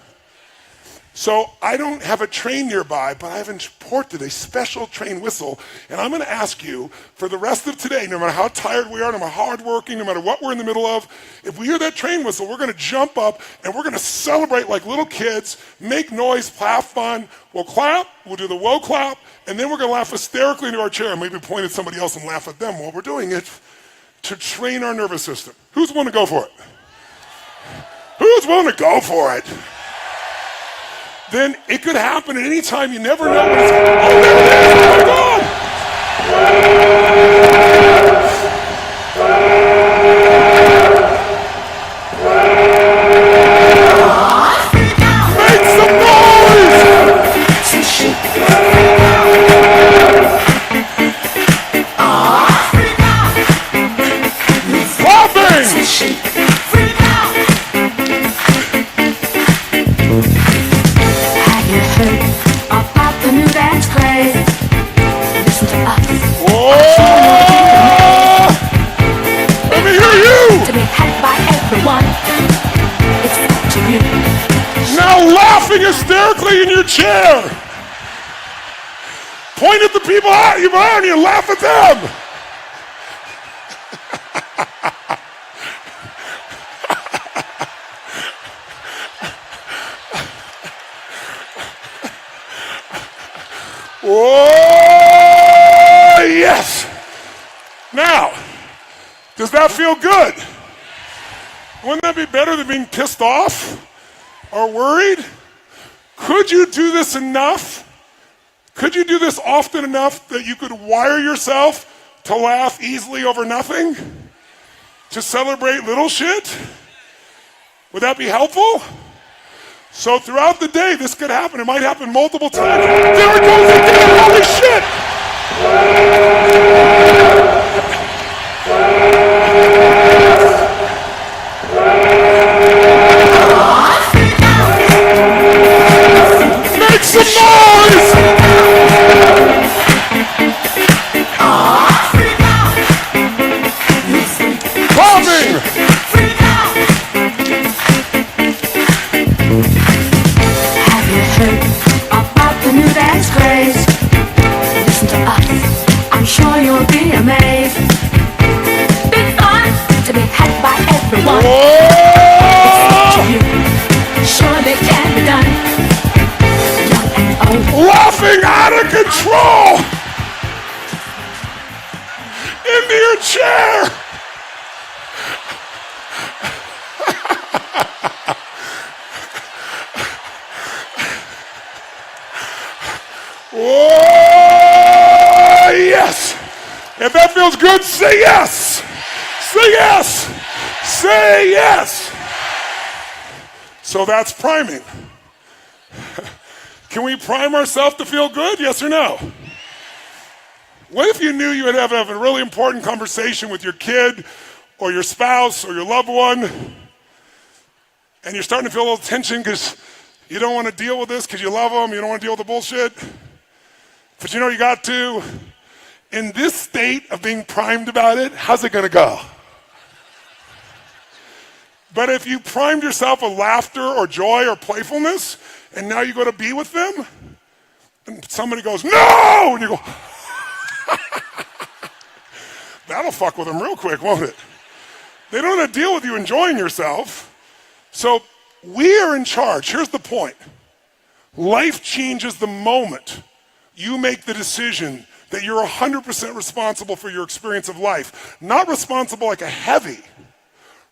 So I don't have a train nearby, but I've imported a special train whistle, and I'm going to ask you for the rest of today, no matter how tired we are, no matter how hardworking, no matter what we're in the middle of, if we hear that train whistle, we're going to jump up and we're going to celebrate like little kids, make noise, have fun. We'll clap, we'll do the whoa clap, and then we're going to laugh hysterically into our chair and maybe point at somebody else and laugh at them while we're doing it to train our nervous system. Who's willing to go for it? Who's willing to go for it? Then it could happen at any time. You never know when it's going to happen. Oh, there it is. Oh, my God. Make some noise! Clapping! About the new dance craze. Listen to us. Oh! Let me hear you! To be had by everyone. It's up to you. Now laughing hysterically in your chair. Point at the people around you and laugh at them. Oh, yes. Now, does that feel good? Wouldn't that be better than being pissed off or worried? Could you do this enough? Could you do this often enough that you could wire yourself to laugh easily over nothing? To celebrate little shit? Would that be helpful? So throughout the day, this could happen. It might happen multiple times. There it goes again! Holy shit! Make some noise! Bombing! About the new dance craze. Listen to us. I'm sure you'll be amazed. Big fun to be had by everyone. Oh! It's up to you. Show chair. Oh, yes. If that feels good, say yes. Say yes. Say yes. So that's priming. Can we prime ourselves to feel good? Yes or no? What if you knew you would have a really important conversation with your kid or your spouse or your loved one, and you're starting to feel a little tension because you don't want to deal with this because you love them, you don't want to deal with the bullshit, but you know you got to. In this state of being primed about it, how's it going to go? But if you primed yourself with laughter or joy or playfulness, and now you go to be with them, and somebody goes, no! And you go, that'll fuck with them real quick, won't it? They don't have to deal with you enjoying yourself. So we are in charge. Here's the point. Life changes the moment you make the decision that you're 100% responsible for your experience of life. Not responsible like a heavy,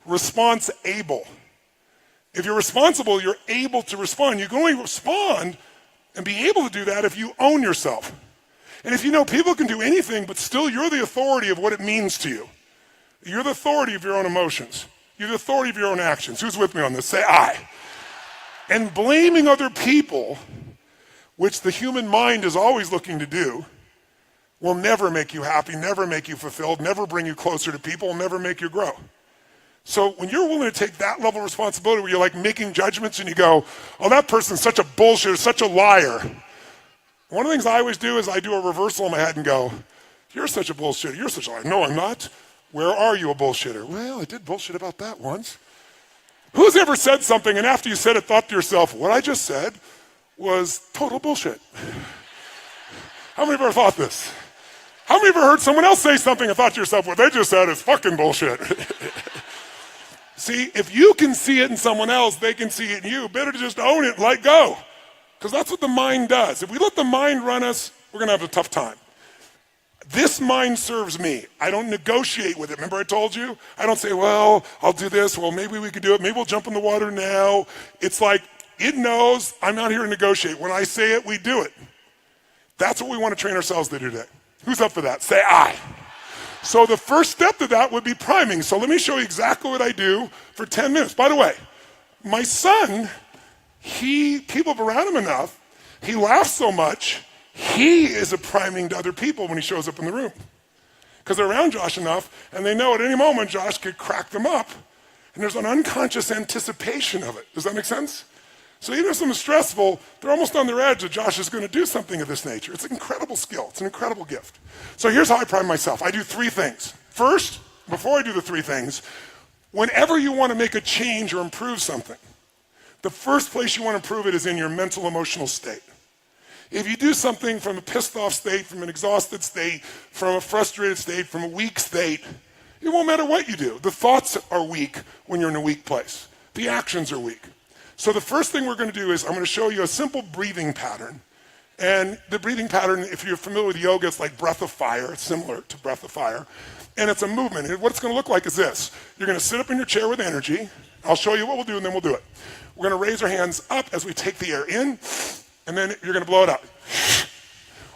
response-able. If you're responsible, you're able to respond. You can only respond and be able to do that if you own yourself. And if you know people can do anything, but still you're the authority of what it means to you. You're the authority of your own emotions. You're the authority of your own actions. Who's with me on this? Say I. And blaming other people, which the human mind is always looking to do, will never make you happy, never make you fulfilled, never bring you closer to people, never make you grow. So when you're willing to take that level of responsibility where you're like making judgments and you go, oh, that person's such a bullshitter, such a liar. One of the things I always do is I do a reversal in my head and go, you're such a bullshitter, you're such a liar. No, I'm not. Where are you a bullshitter? Well, I did bullshit about that once. Who's ever said something and after you said it thought to yourself, what I just said was total bullshit? How many of you ever thought this? How many of you ever heard someone else say something and thought to yourself, what they just said is fucking bullshit? See, if you can see it in someone else, they can see it in you. Better to just own it and let go. Because that's what the mind does. If we let the mind run us, we're going to have a tough time. This mind serves me. I don't negotiate with it. Remember I told you? I don't say, well, I'll do this. Well, maybe we could do it. Maybe we'll jump in the water now. It's like, it knows I'm not here to negotiate. When I say it, we do it. That's what we want to train ourselves to do today. Who's up for that? Say I. So the first step to that would be priming. So let me show you exactly what I do for 10 minutes. By the way, my son, people have around him enough, he laughs so much, he is a priming to other people when he shows up in the room. Because they're around Josh enough, and they know at any moment Josh could crack them up, and there's an unconscious anticipation of it. Does that make sense? So even if something's stressful, they're almost on their edge that Josh is going to do something of this nature. It's an incredible skill. It's an incredible gift. So here's how I prime myself. I do 3 things. First, before I do the 3 things, whenever you want to make a change or improve something, the first place you want to improve it is in your mental, emotional state. If you do something from a pissed off state, from an exhausted state, from a frustrated state, from a weak state, it won't matter what you do. The thoughts are weak when you're in a weak place. The actions are weak. So the first thing we're going to do is I'm going to show you a simple breathing pattern. And the breathing pattern, if you're familiar with yoga, it's like breath of fire. It's similar to breath of fire. And it's a movement. And what it's going to look like is this. You're going to sit up in your chair with energy. I'll show you what we'll do, and then we'll do it. We're going to raise our hands up as we take the air in, and then you're going to blow it out.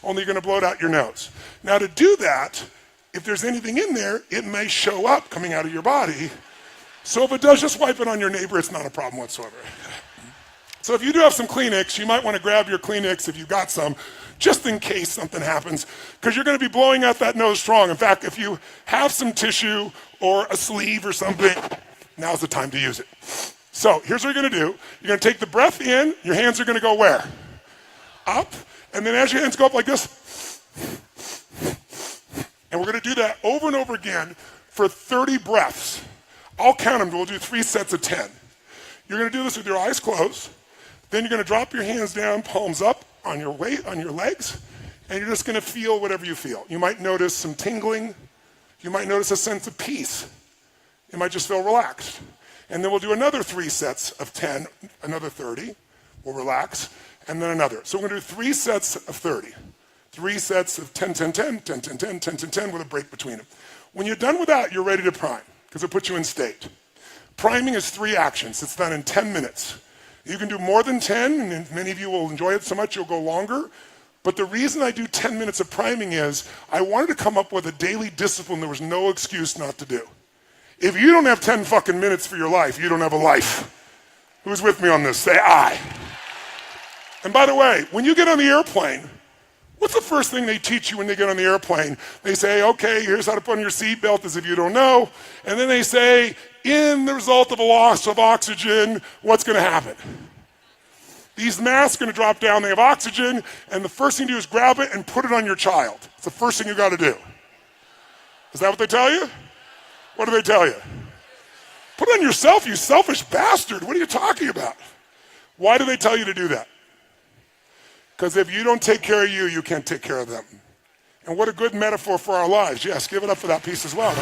Only you're going to blow it out your nose. Now to do that, if there's anything in there, it may show up coming out of your body. So if it does, just wipe it on your neighbor. It's not a problem whatsoever. So if you do have some Kleenex, you might want to grab your Kleenex if you've got some, just in case something happens, because you're going to be blowing out that nose strong. In fact, if you have some tissue or a sleeve or something, now's the time to use it. So here's what you're going to do. You're going to take the breath in. Your hands are going to go where? Up. And then as your hands go up like this, and we're going to do that over and over again for 30 breaths. I'll count them. We'll do 3 sets of 10. You're going to do this with your eyes closed. Then you're going to drop your hands down, palms up on your weight, on your legs, and you're just going to feel whatever you feel. You might notice some tingling. You might notice a sense of peace. You might just feel relaxed. And then we'll do another 3 sets of 10, another 30. We'll relax, and then another. So we're going to do 3 sets of 30. 3 sets of 10, 10, 10, 10, 10, 10, 10, 10, 10 with a break between them. When you're done with that, you're ready to prime because it puts you in state. Priming is 3 actions. It's done in 10 minutes. You can do more than 10, and many of you will enjoy it so much you'll go longer. But the reason I do 10 minutes of priming is I wanted to come up with a daily discipline there was no excuse not to do. If you don't have 10 fucking minutes for your life, you don't have a life. Who's with me on this? Say aye. And by the way, when you get on the airplane, what's the first thing they teach you when they get on the airplane? They say, okay, here's how to put on your seatbelt as if you don't know. And then they say, in the result of a loss of oxygen, what's going to happen? These masks are going to drop down, they have oxygen, and the first thing you do is grab it and put it on your child. It's the first thing you got to do. Is that what they tell you? What do they tell you? Put it on yourself, you selfish bastard. What are you talking about? Why do they tell you to do that? Because if you don't take care of you, you can't take care of them. And what a good metaphor for our lives. Yes, give it up for that piece as well.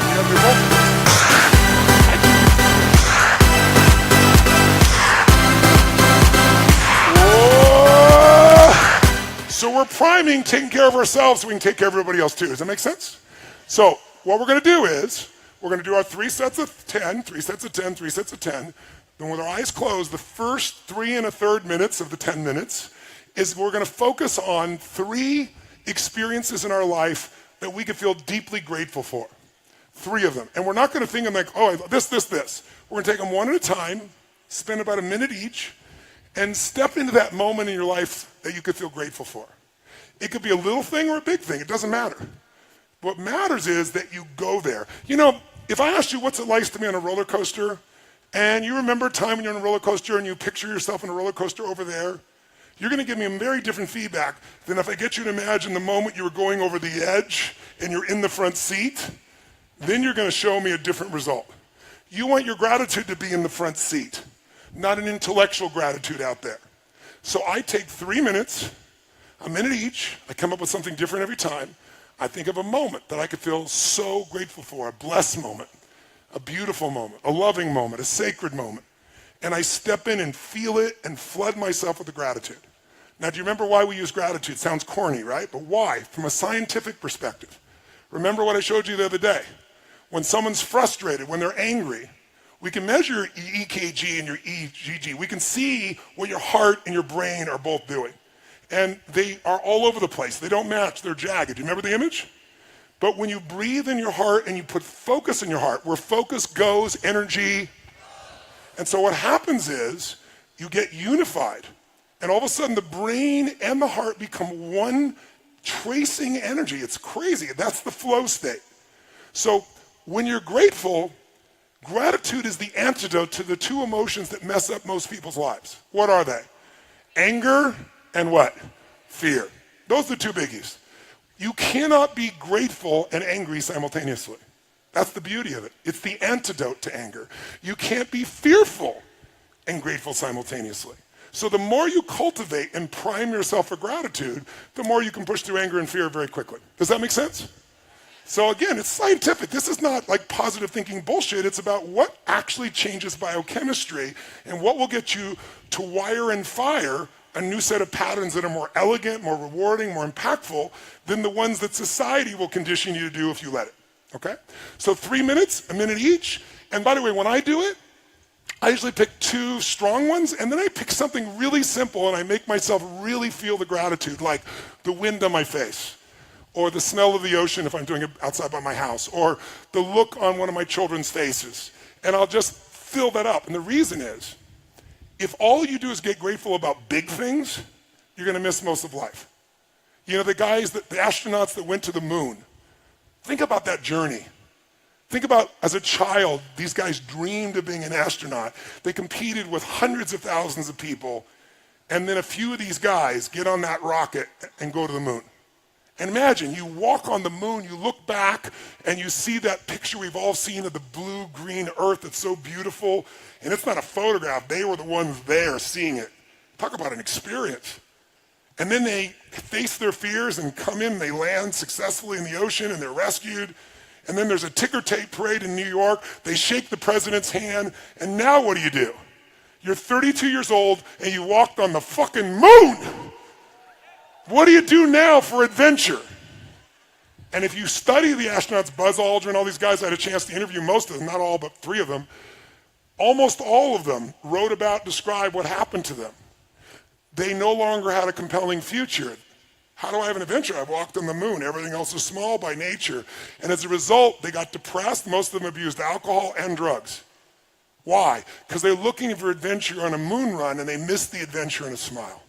So we're priming, taking care of ourselves so we can take care of everybody else too. Does that make sense? So what we're going to do is, we're going to do our 3 sets of 10, 3 sets of 10, 3 sets of 10. Then with our eyes closed, the first 3 1/3 minutes of the 10 minutes is we're going to focus on 3 experiences in our life that we could feel deeply grateful for. 3 of them. And we're not going to think of like, oh, this. We're going to take them one at a time, spend about a minute each, and step into that moment in your life that you could feel grateful for. It could be a little thing or a big thing. It doesn't matter. What matters is that you go there. You know, if I asked you what's it like to be on a roller coaster, and you remember a time when you're on a roller coaster and you picture yourself on a roller coaster over there, you're going to give me a very different feedback than if I get you to imagine the moment you were going over the edge and you're in the front seat. Then you're going to show me a different result. You want your gratitude to be in the front seat, not an intellectual gratitude out there. So I take 3 minutes, a minute each. I come up with something different every time. I think of a moment that I could feel so grateful for, a blessed moment, a beautiful moment, a loving moment, a sacred moment. And I step in and feel it and flood myself with the gratitude. Now, do you remember why we use gratitude? Sounds corny, right? But why? From a scientific perspective. Remember what I showed you the other day? When someone's frustrated, when they're angry, we can measure your EKG and your EGG. We can see what your heart and your brain are both doing. And they are all over the place. They don't match. They're jagged. Do you remember the image? But when you breathe in your heart and you put focus in your heart, where focus goes, energy. And so what happens is you get unified. And all of a sudden the brain and the heart become one tracing energy. It's crazy. That's the flow state. So when you're grateful, gratitude is the antidote to the 2 emotions that mess up most people's lives. What are they? Anger and what? Fear. Those are the 2 biggies. You cannot be grateful and angry simultaneously. That's the beauty of it. It's the antidote to anger. You can't be fearful and grateful simultaneously. So the more you cultivate and prime yourself for gratitude, the more you can push through anger and fear very quickly. Does that make sense? So again, it's scientific. This is not like positive thinking bullshit. It's about what actually changes biochemistry and what will get you to wire and fire a new set of patterns that are more elegant, more rewarding, more impactful than the ones that society will condition you to do if you let it, okay? So 3 minutes, a minute each. And by the way, when I do it, I usually pick 2 strong ones, and then I pick something really simple and I make myself really feel the gratitude, like the wind on my face, or the smell of the ocean if I'm doing it outside by my house, or the look on one of my children's faces. And I'll just fill that up. And the reason is, if all you do is get grateful about big things, you're going to miss most of life. You know, the astronauts that went to the moon, think about that journey. Think about, as a child, these guys dreamed of being an astronaut. They competed with hundreds of thousands of people, and then a few of these guys get on that rocket and go to the moon. And imagine, you walk on the moon, you look back, and you see that picture we've all seen of the blue-green earth that's so beautiful, and it's not a photograph. They were the ones there seeing it. Talk about an experience. And then they face their fears and come in, they land successfully in the ocean, and they're rescued. And then there's a ticker tape parade in New York. They shake the president's hand, and now what do? You're 32 years old, and you walked on the fucking moon. What do you do now for adventure? And if you study the astronauts, Buzz Aldrin, all these guys, I had a chance to interview most of them, not all, but 3 of them. Almost all of them wrote about, described what happened to them. They no longer had a compelling future. How do I have an adventure? I walked on the moon. Everything else is small by nature. And as a result, they got depressed. Most of them abused alcohol and drugs. Why? Because they're looking for adventure on a moon run and they missed the adventure in a smile.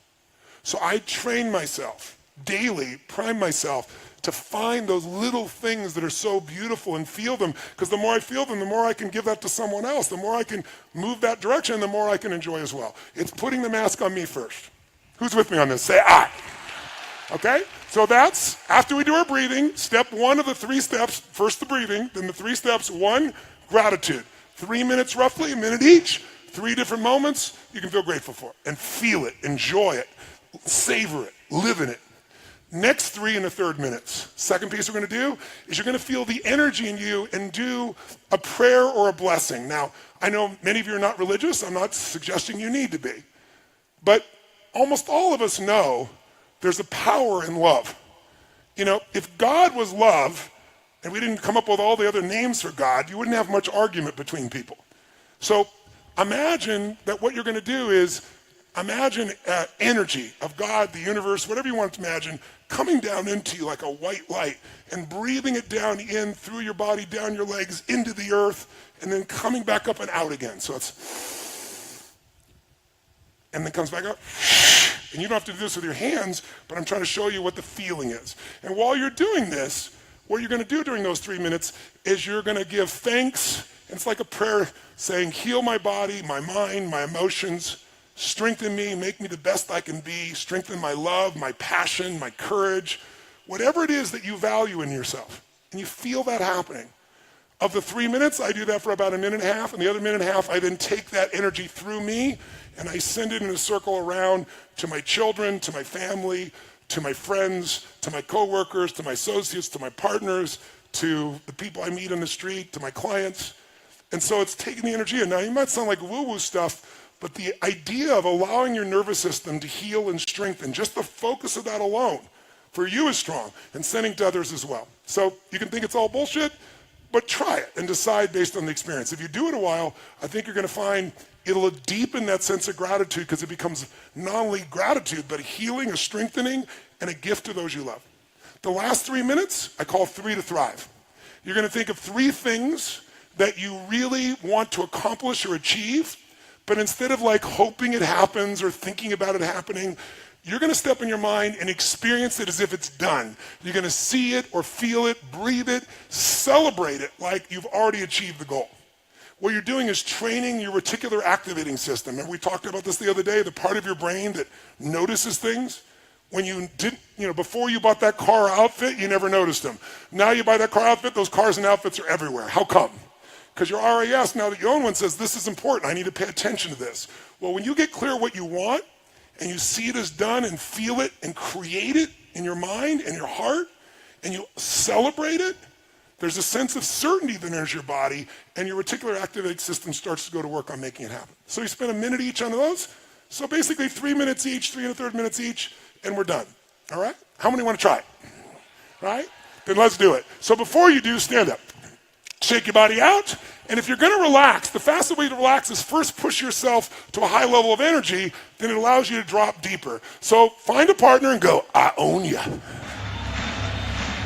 So I train myself daily, prime myself to find those little things that are so beautiful and feel them. Because the more I feel them, the more I can give that to someone else. The more I can move that direction, the more I can enjoy as well. It's putting the mask on me first. Who's with me on this? Say I. Okay? So that's, after we do our breathing, step 1 of the 3 steps, first the breathing, then the 3 steps. 1, gratitude. 3 minutes roughly, a minute each, 3 different moments you can feel grateful for. And feel it, enjoy it, savor it, live in it. Next 3 and a third minutes. Second piece we're going to do is you're going to feel the energy in you and do a prayer or a blessing. Now, I know many of you are not religious. I'm not suggesting you need to be. But almost all of us know there's a power in love. You know, if God was love and we didn't come up with all the other names for God, you wouldn't have much argument between people. So imagine that what you're going to do is imagine energy of God, the universe, whatever you want to imagine, coming down into you like a white light and breathing it down in through your body, down your legs, into the earth, and then coming back up and out again. So it's, and then comes back up. And you don't have to do this with your hands, but I'm trying to show you what the feeling is. And while you're doing this, what you're going to do during those 3 minutes is you're going to give thanks. And it's like a prayer saying, heal my body, my mind, my emotions, strengthen me, make me the best I can be, strengthen my love, my passion, my courage, whatever it is that you value in yourself. And you feel that happening. Of the 3 minutes, I do that for about a minute and a half, and the other minute and a half, I then take that energy through me, and I send it in a circle around to my children, to my family, to my friends, to my coworkers, to my associates, to my partners, to the people I meet on the street, to my clients. And so it's taking the energy in. Now, you might sound like woo-woo stuff, but the idea of allowing your nervous system to heal and strengthen, just the focus of that alone, for you is strong, and sending to others as well. So you can think it's all bullshit, but try it and decide based on the experience. If you do it a while, I think you're going to find it'll deepen that sense of gratitude because it becomes not only gratitude, but a healing, a strengthening, and a gift to those you love. The last 3 minutes, I call 3 to thrive. You're going to think of 3 things that you really want to accomplish or achieve, but instead of like hoping it happens or thinking about it happening, you're going to step in your mind and experience it as if it's done. You're going to see it or feel it, breathe it, celebrate it like you've already achieved the goal. What you're doing is training your reticular activating system. And we talked about this the other day, the part of your brain that notices things. When you didn't, before you bought that car outfit, you never noticed them. Now you buy that car outfit, those cars and outfits are everywhere. How come? Because your RAS, now that you own one, says, this is important, I need to pay attention to this. Well, when you get clear what you want, and you see it as done and feel it and create it in your mind and your heart, and you celebrate it, there's a sense of certainty that enters your body, and your reticular activating system starts to go to work on making it happen. So you spend a minute each on those. So basically 3 minutes each, 3 and a third minutes each, and we're done. All right? How many want to try it? All right? Then let's do it. So before you do, stand up. Shake your body out. And if you're going to relax, the fastest way to relax is first push yourself to a high level of energy, then it allows you to drop deeper. So find a partner and go, I own you.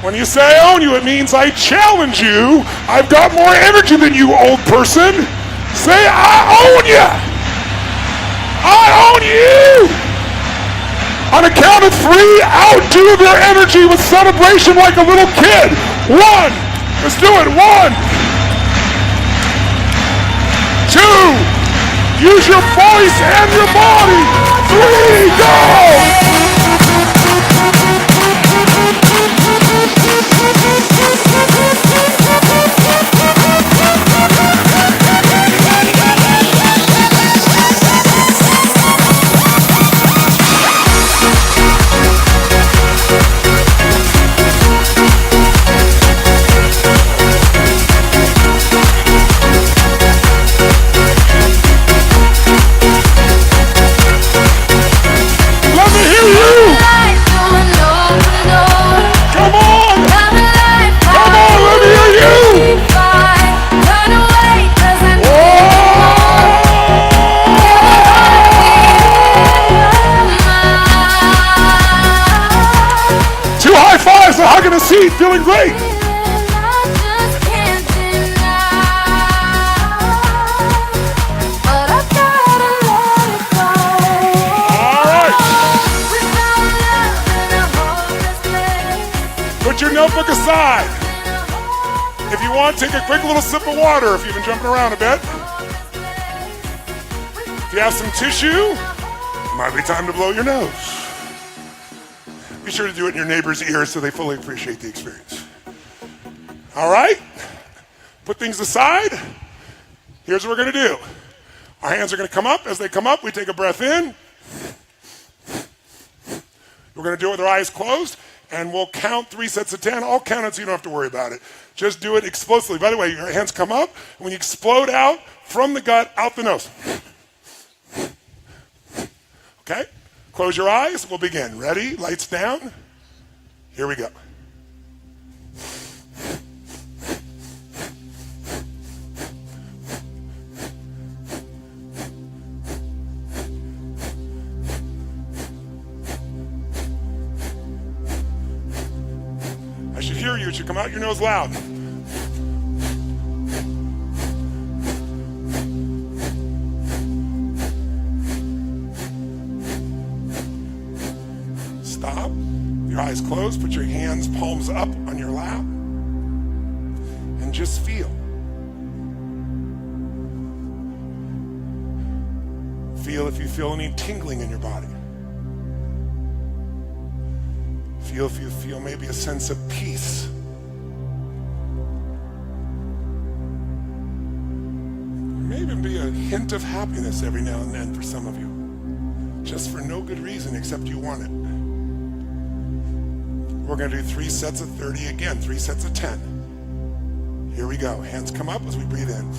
When you say I own you, it means I challenge you. I've got more energy than you, old person. Say, I own you. I own you. On a count of 3, outdo their energy with celebration like a little kid. 1. Let's do it. 1. 2. Use your voice and your body. 3. Go. seat, feeling great. I just can't deny, but I gotta let it go. All right. Without love in a hopeless place. Put your notebook aside. If you want, take a quick little sip of water if you've been jumping around a bit. If you have some tissue, it might be time to blow your nose. Be sure to do it in your neighbor's ear so they fully appreciate the experience. All right? Put things aside. Here's what we're going to do. Our hands are going to come up. As they come up, we take a breath in. We're going to do it with our eyes closed, and we'll count 3 sets of 10. I'll count it so you don't have to worry about it. Just do it explosively. By the way, your hands come up. When you explode out from the gut, out the nose. Okay? Close your eyes. We'll begin. Ready? Lights down. Here we go. I should hear you. It should come out your nose loud. Stop. Your eyes closed. Put your hands, palms up on your lap. And just feel. Feel if you feel any tingling in your body. Feel if you feel maybe a sense of peace. Maybe be a hint of happiness every now and then for some of you. Just for no good reason except you want it. We're going to do 3 sets of 30 again, 3 sets of 10. Here we go. Hands come up as we breathe in.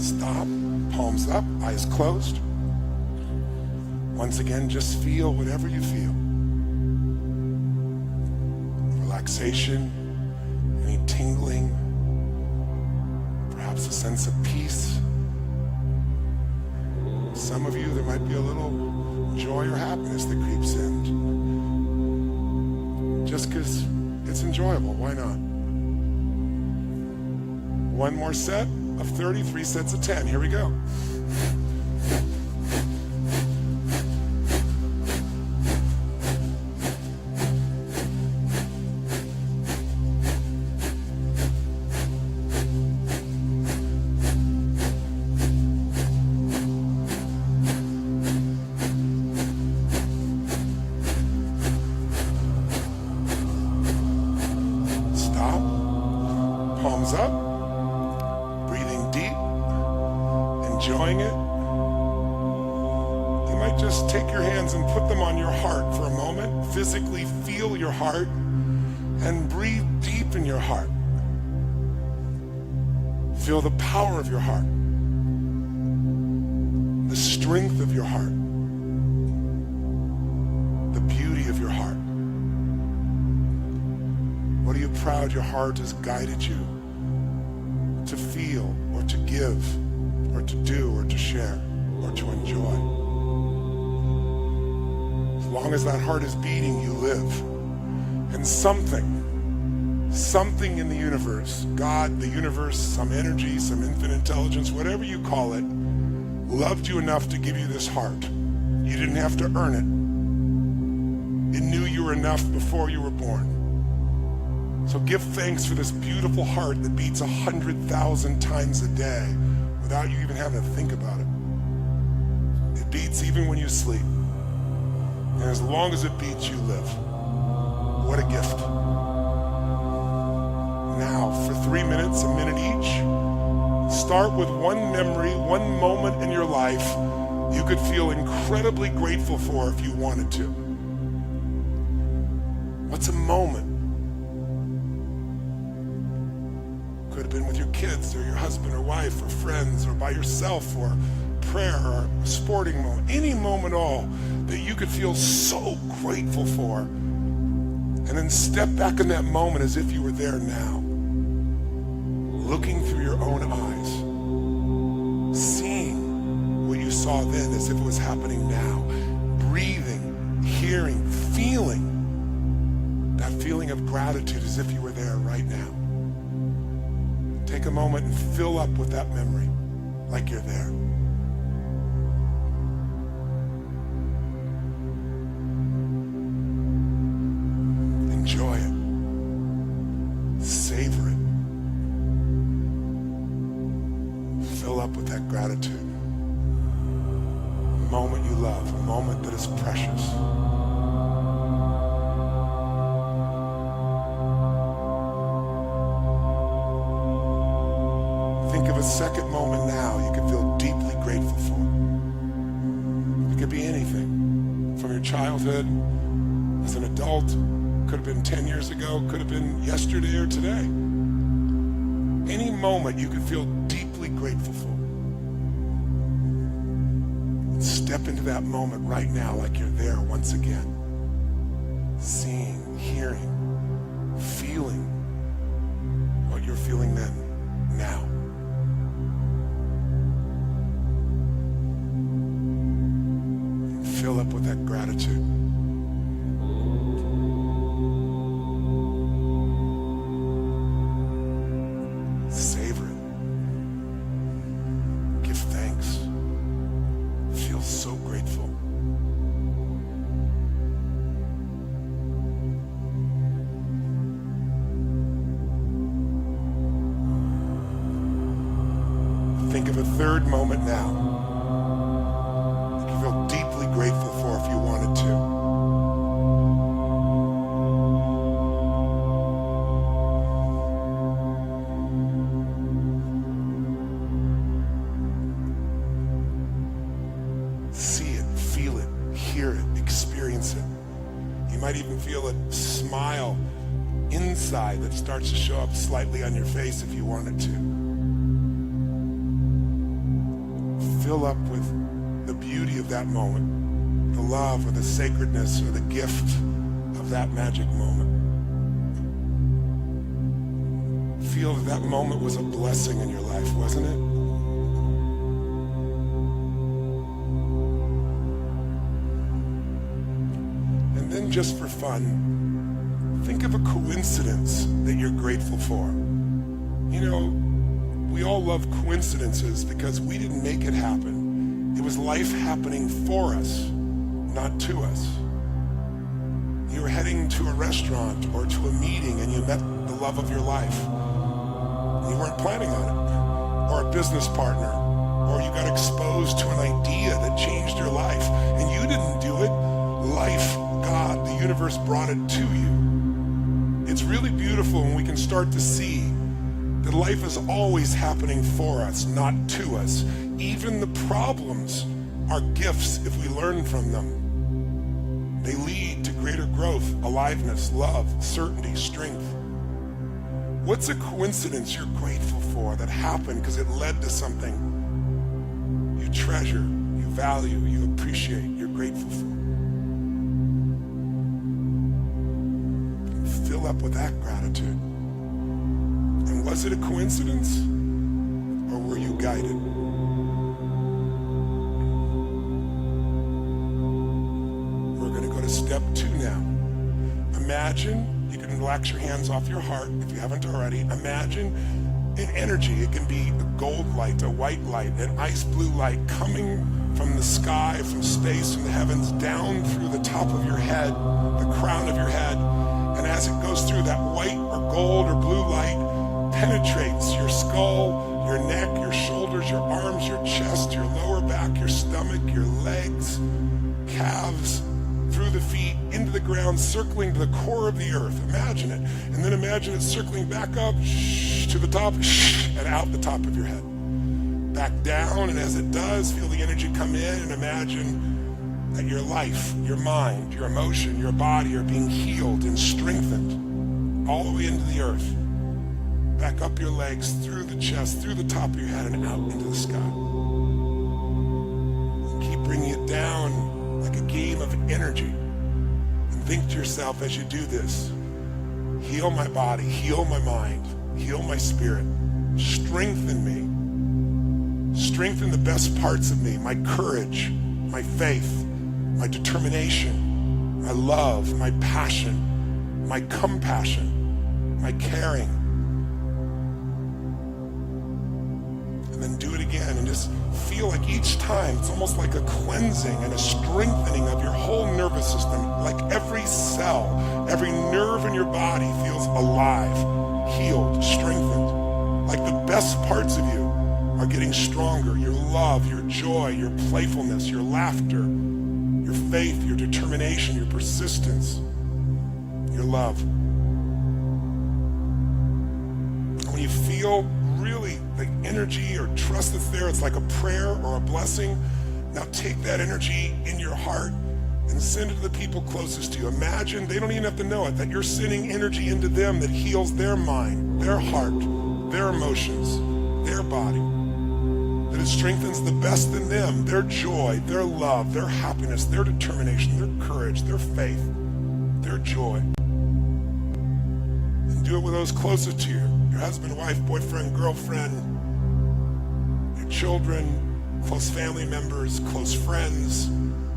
Stop. Palms up, eyes closed. Once again, just feel whatever you feel. Relaxation, any tingling, perhaps a sense of peace. Some of you, there might be a little joy or happiness that creeps in. Just because it's enjoyable, why not? One more set of 30, 3 sets of 10. Here we go. Stop. Palms up. Breathing deep. Enjoying it. You might just take your hands and put them on your heart for a moment. Physically feel your heart and breathe deep in your heart. Feel the power of your heart. The strength of your heart. The beauty of your heart. What are you proud your heart has guided you to feel or to give or to do or to share or to enjoy? As long as that heart is beating, you live. And something in the universe, God, the universe, some energy, some infinite intelligence, whatever you call it, loved you enough to give you this heart. You didn't have to earn it. It knew you were enough before you were born. So give thanks for this beautiful heart that beats 100,000 times a day without you even having to think about it. It beats even when you sleep. And as long as it beats, you live. What a gift. Now, for 3 minutes, a minute each, start with one memory, one moment in your life you could feel incredibly grateful for if you wanted to. What's a moment? Could have been with your kids or your husband or wife or friends or by yourself or prayer or a sporting moment, any moment at all that you could feel so grateful for. And then step back in that moment as if you were there now, looking through your own eyes, seeing what you saw then as if it was happening now, breathing, hearing, feeling that feeling of gratitude as if you were there right now. Take a moment and fill up with that memory like you're there. Enjoy it. Savor it. Fill up with that gratitude. A moment you love, a moment that is precious. Think of a second moment now you can feel deeply grateful for. It could be anything, from your childhood, as an adult, could have been 10 years ago, could have been yesterday or today. Any moment you could feel deeply grateful for. Step into that moment right now like you're there once again. Seeing, hearing, feeling what you're feeling then, now. Fill up with that gratitude. Savor it. Give thanks. Feel so grateful. Think of a third moment now. Grateful for if you wanted to. See it, feel it, hear it, experience it. You might even feel a smile inside that starts to show up slightly on your face if you wanted to. Fill up with the beauty of that moment. The love or the sacredness or the gift of that magic moment. Feel that that moment was a blessing in your life, wasn't it? And then just for fun, think of a coincidence that you're grateful for. You know, we all love coincidences because we didn't make it happen. It was life happening for us, not to us. You were heading to a restaurant or to a meeting and you met the love of your life. You weren't planning on it. Or a business partner. Or you got exposed to an idea that changed your life. And you didn't do it. Life, God, the universe brought it to you. It's really beautiful when we can start to see that life is always happening for us, not to us. Even the problems are gifts if we learn from them. They lead to greater growth, aliveness, love, certainty, strength. What's a coincidence you're grateful for that happened because it led to something you treasure, you value, you appreciate, you're grateful for? Fill up with that gratitude. And was it a coincidence or were you guided? We're going to go to step 2 now. Imagine, you can relax your hands off your heart if you haven't already. Imagine an energy. It can be a gold light, a white light, an ice blue light coming from the sky, from space, from the heavens, down through the top of your head, the crown of your head. And as it goes through, that white or gold or blue light penetrates your skull, your neck, your shoulders, your arms, your chest, your lower back, your stomach, your legs, calves, through the feet, into the ground, circling to the core of the earth. Imagine it. And then imagine it circling back up to the top and out the top of your head. Back down, and as it does, feel the energy come in and imagine that your life, your mind, your emotion, your body are being healed and strengthened all the way into the earth. Back up your legs, through the chest, through the top of your head, and out into the sky. yourself as you do this. Heal my body, heal my mind, heal my spirit. Strengthen me. Strengthen the best parts of me, my courage, my faith, my determination, my love, my passion, my compassion, my caring. And then do it again and just feel like each time it's almost like a cleansing and a strengthening of your whole nervous system. Like every cell, every nerve in your body feels alive, healed, strengthened. Like the best parts of you are getting stronger. Your love, your joy, your playfulness, your laughter, your faith, your determination, your persistence, your love. When you feel really the energy or trust that's there, it's like a prayer or a blessing. Now take that energy in your heart and send it to the people closest to you. Imagine, they don't even have to know it, that you're sending energy into them that heals their mind, their heart, their emotions, their body. That it strengthens the best in them, their joy, their love, their happiness, their determination, their courage, their faith, their joy. And do it with those closest to you. Your husband, wife, boyfriend, girlfriend, your children, close family members, close friends,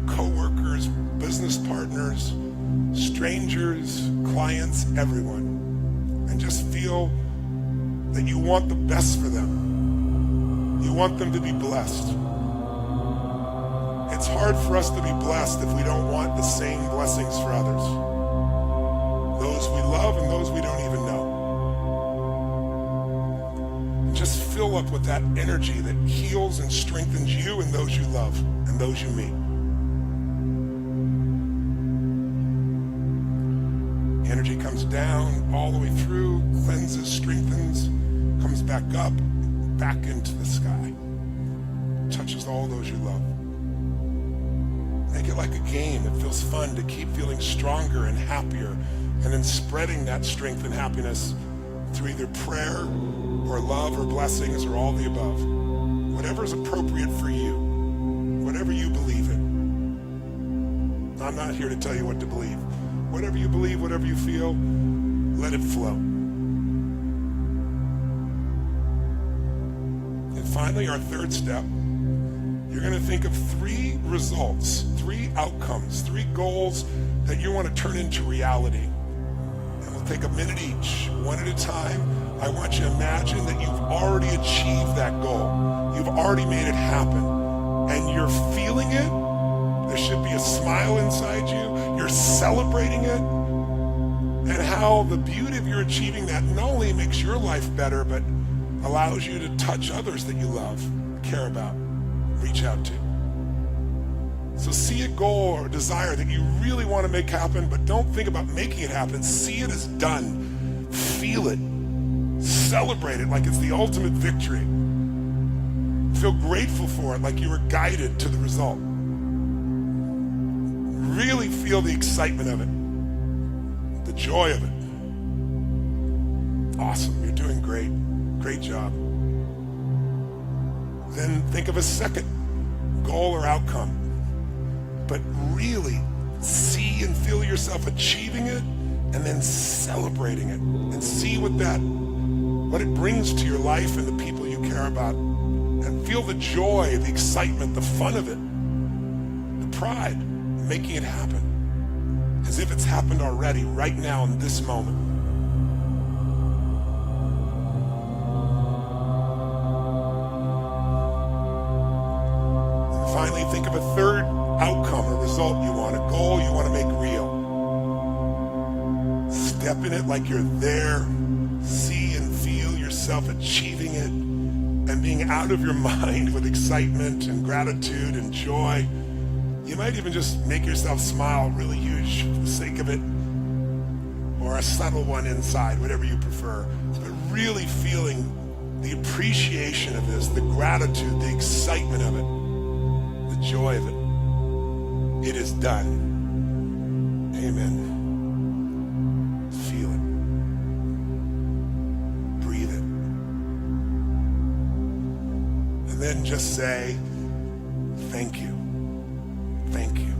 co-workers, business partners, strangers, clients, everyone. And just feel that you want the best for them. You want them to be blessed. It's hard for us to be blessed if we don't want the same blessings for others. Those we love and those we don't even know. Just fill up with that energy that heals and strengthens you and those you love and those you meet. Energy comes down all the way through, cleanses, strengthens, comes back up, back into the sky. Touches all those you love. Make it like a game. It feels fun to keep feeling stronger and happier, and then spreading that strength and happiness through either prayer or love or blessings or all the above. Whatever is appropriate for you, whatever you believe in. I'm not here to tell you what to believe. Whatever you believe, whatever you feel, let it flow. And finally, our third step, you're going to think of 3 results, 3 outcomes, 3 goals that you want to turn into reality. And we'll take a minute each, one at a time. I want you to imagine that you've already achieved that goal. You've already made it happen. And you're feeling it. There should be a smile inside you. You're celebrating it. And how the beauty of your achieving that not only makes your life better, but allows you to touch others that you love, care about, reach out to. So see a goal or a desire that you really want to make happen, but don't think about making it happen. See it as done. Feel it. Celebrate it like it's the ultimate victory. Feel grateful for it like you were guided to the result. Really feel the excitement of it, the joy of it. Awesome, you're doing great. Great job. Then think of a second goal or outcome, but really see and feel yourself achieving it and then celebrating it, and see what it brings to your life and the people you care about, and feel the joy, the excitement, the fun of it, the pride, making it happen, as if it's happened already, right now in this moment. And finally, think of a third outcome, a result you want, a goal you want to make real. Step in it like you're there. See and feel yourself achieving it and being out of your mind with excitement and gratitude and joy. You might even just make yourself smile really huge for the sake of it, or a subtle one inside, whatever you prefer. But really feeling the appreciation of this, the gratitude, the excitement of it, the joy of it. It is done. Amen. Feel it. Breathe it. And then just say, thank you. Thank you.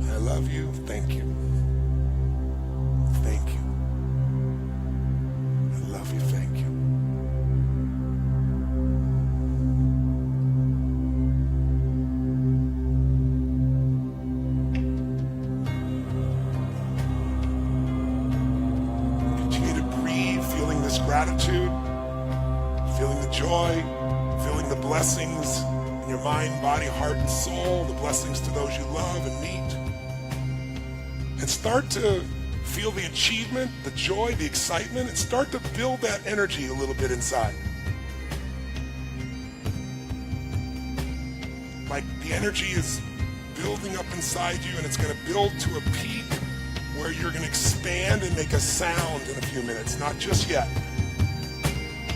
I love you. Thank you. Thank you. I love you. Thank you. Continue to breathe, feeling this gratitude, feeling the joy, feeling the blessings in your mind, body, heart, and soul, the blessings to those you love and meet. And start to feel the achievement, the joy, the excitement, and start to build that energy a little bit inside. Like the energy is building up inside you, and it's going to build to a peak where you're going to expand and make a sound in a few minutes. Not just yet.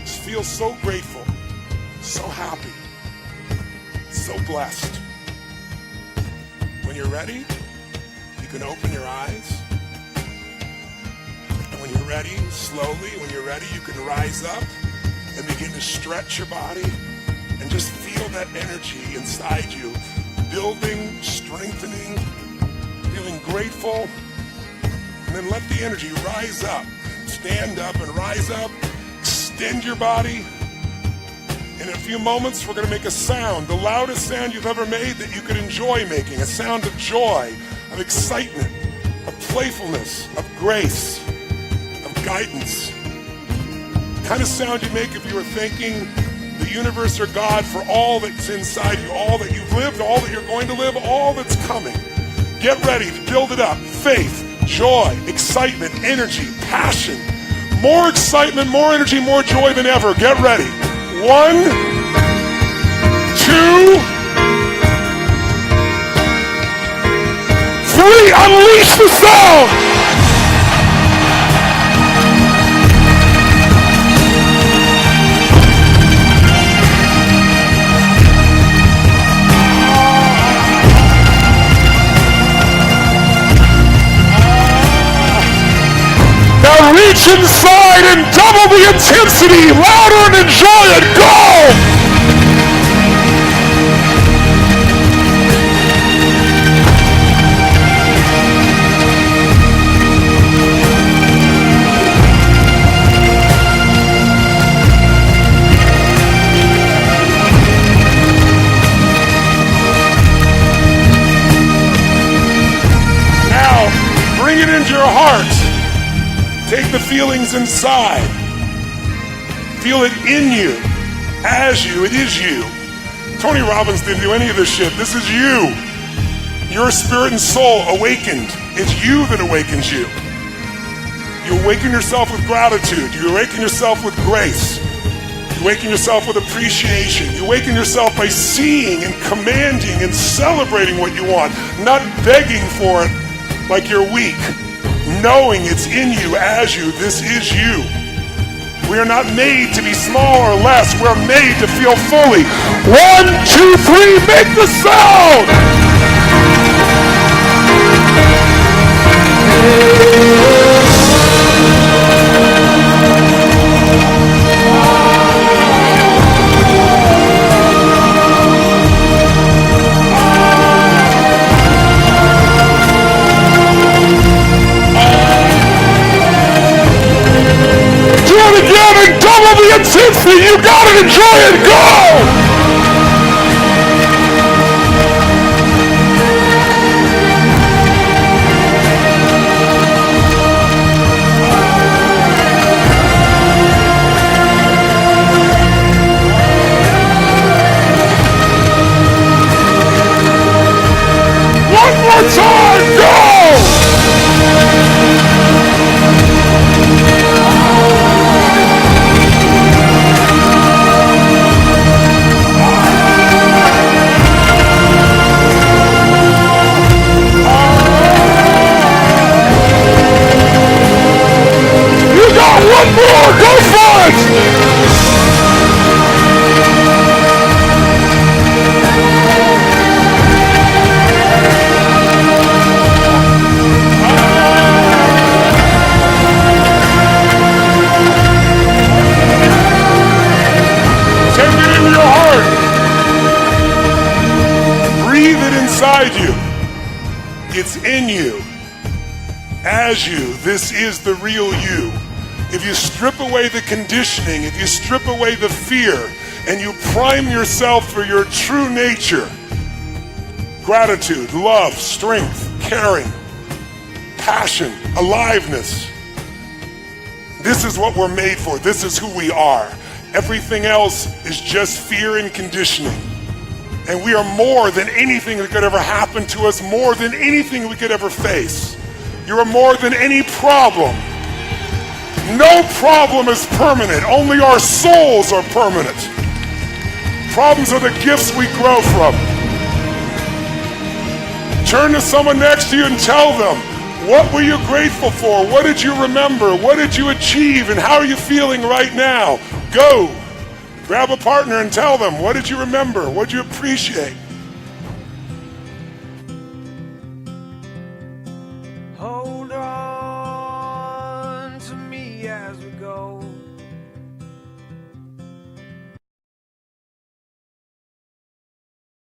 Just feel so grateful, so happy, so blessed. When you're ready, you can open your eyes. And when you're ready, slowly, when you're ready, you can rise up and begin to stretch your body and just feel that energy inside you, building, strengthening, feeling grateful. And then let the energy rise up. Stand up and rise up. Extend your body. In a few moments, we're going to make a sound, the loudest sound you've ever made that you could enjoy making, a sound of joy, of excitement, of playfulness, of grace, of guidance. The kind of sound you make if you were thanking the universe or God for all that's inside you, all that you've lived, all that you're going to live, all that's coming. Get ready to build it up. Faith, joy, excitement, energy, passion. More excitement, more energy, more joy than ever. Get ready. 1, 2, unleash the sound! Now reach inside and double the intensity, louder and enjoy it, go! Now, bring it into your heart. Take the feelings inside. Feel it in you, as you, it is you. Tony Robbins didn't do any of this shit. This is you. Your spirit and soul awakened. It's you that awakens you. You awaken yourself with gratitude. You awaken yourself with grace. You awaken yourself with appreciation. You awaken yourself by seeing and commanding and celebrating what you want, not begging for it like you're weak. Knowing it's in you, as you, this is you. We are not made to be small or less. We're made to feel fully. 1, 2, 3, make the sound! Double the intensity, you gotta enjoy it, go! One more time, go! One more, go for it! Take it into your heart. Breathe it inside you. It's in you. As you, this is the real you. If you strip away the conditioning, if you strip away the fear, and you prime yourself for your true nature, gratitude, love, strength, caring, passion, aliveness. This is what we're made for. This is who we are. Everything else is just fear and conditioning. And we are more than anything that could ever happen to us, more than anything we could ever face. You are more than any problem. No problem is permanent. Only our souls are permanent. Problems are the gifts we grow from. Turn to someone next to you and tell them, what were you grateful for? What did you remember? What did you achieve? And how are you feeling right now? Go. Grab a partner and tell them, what did you remember? What did you appreciate? Hold on to me as we go.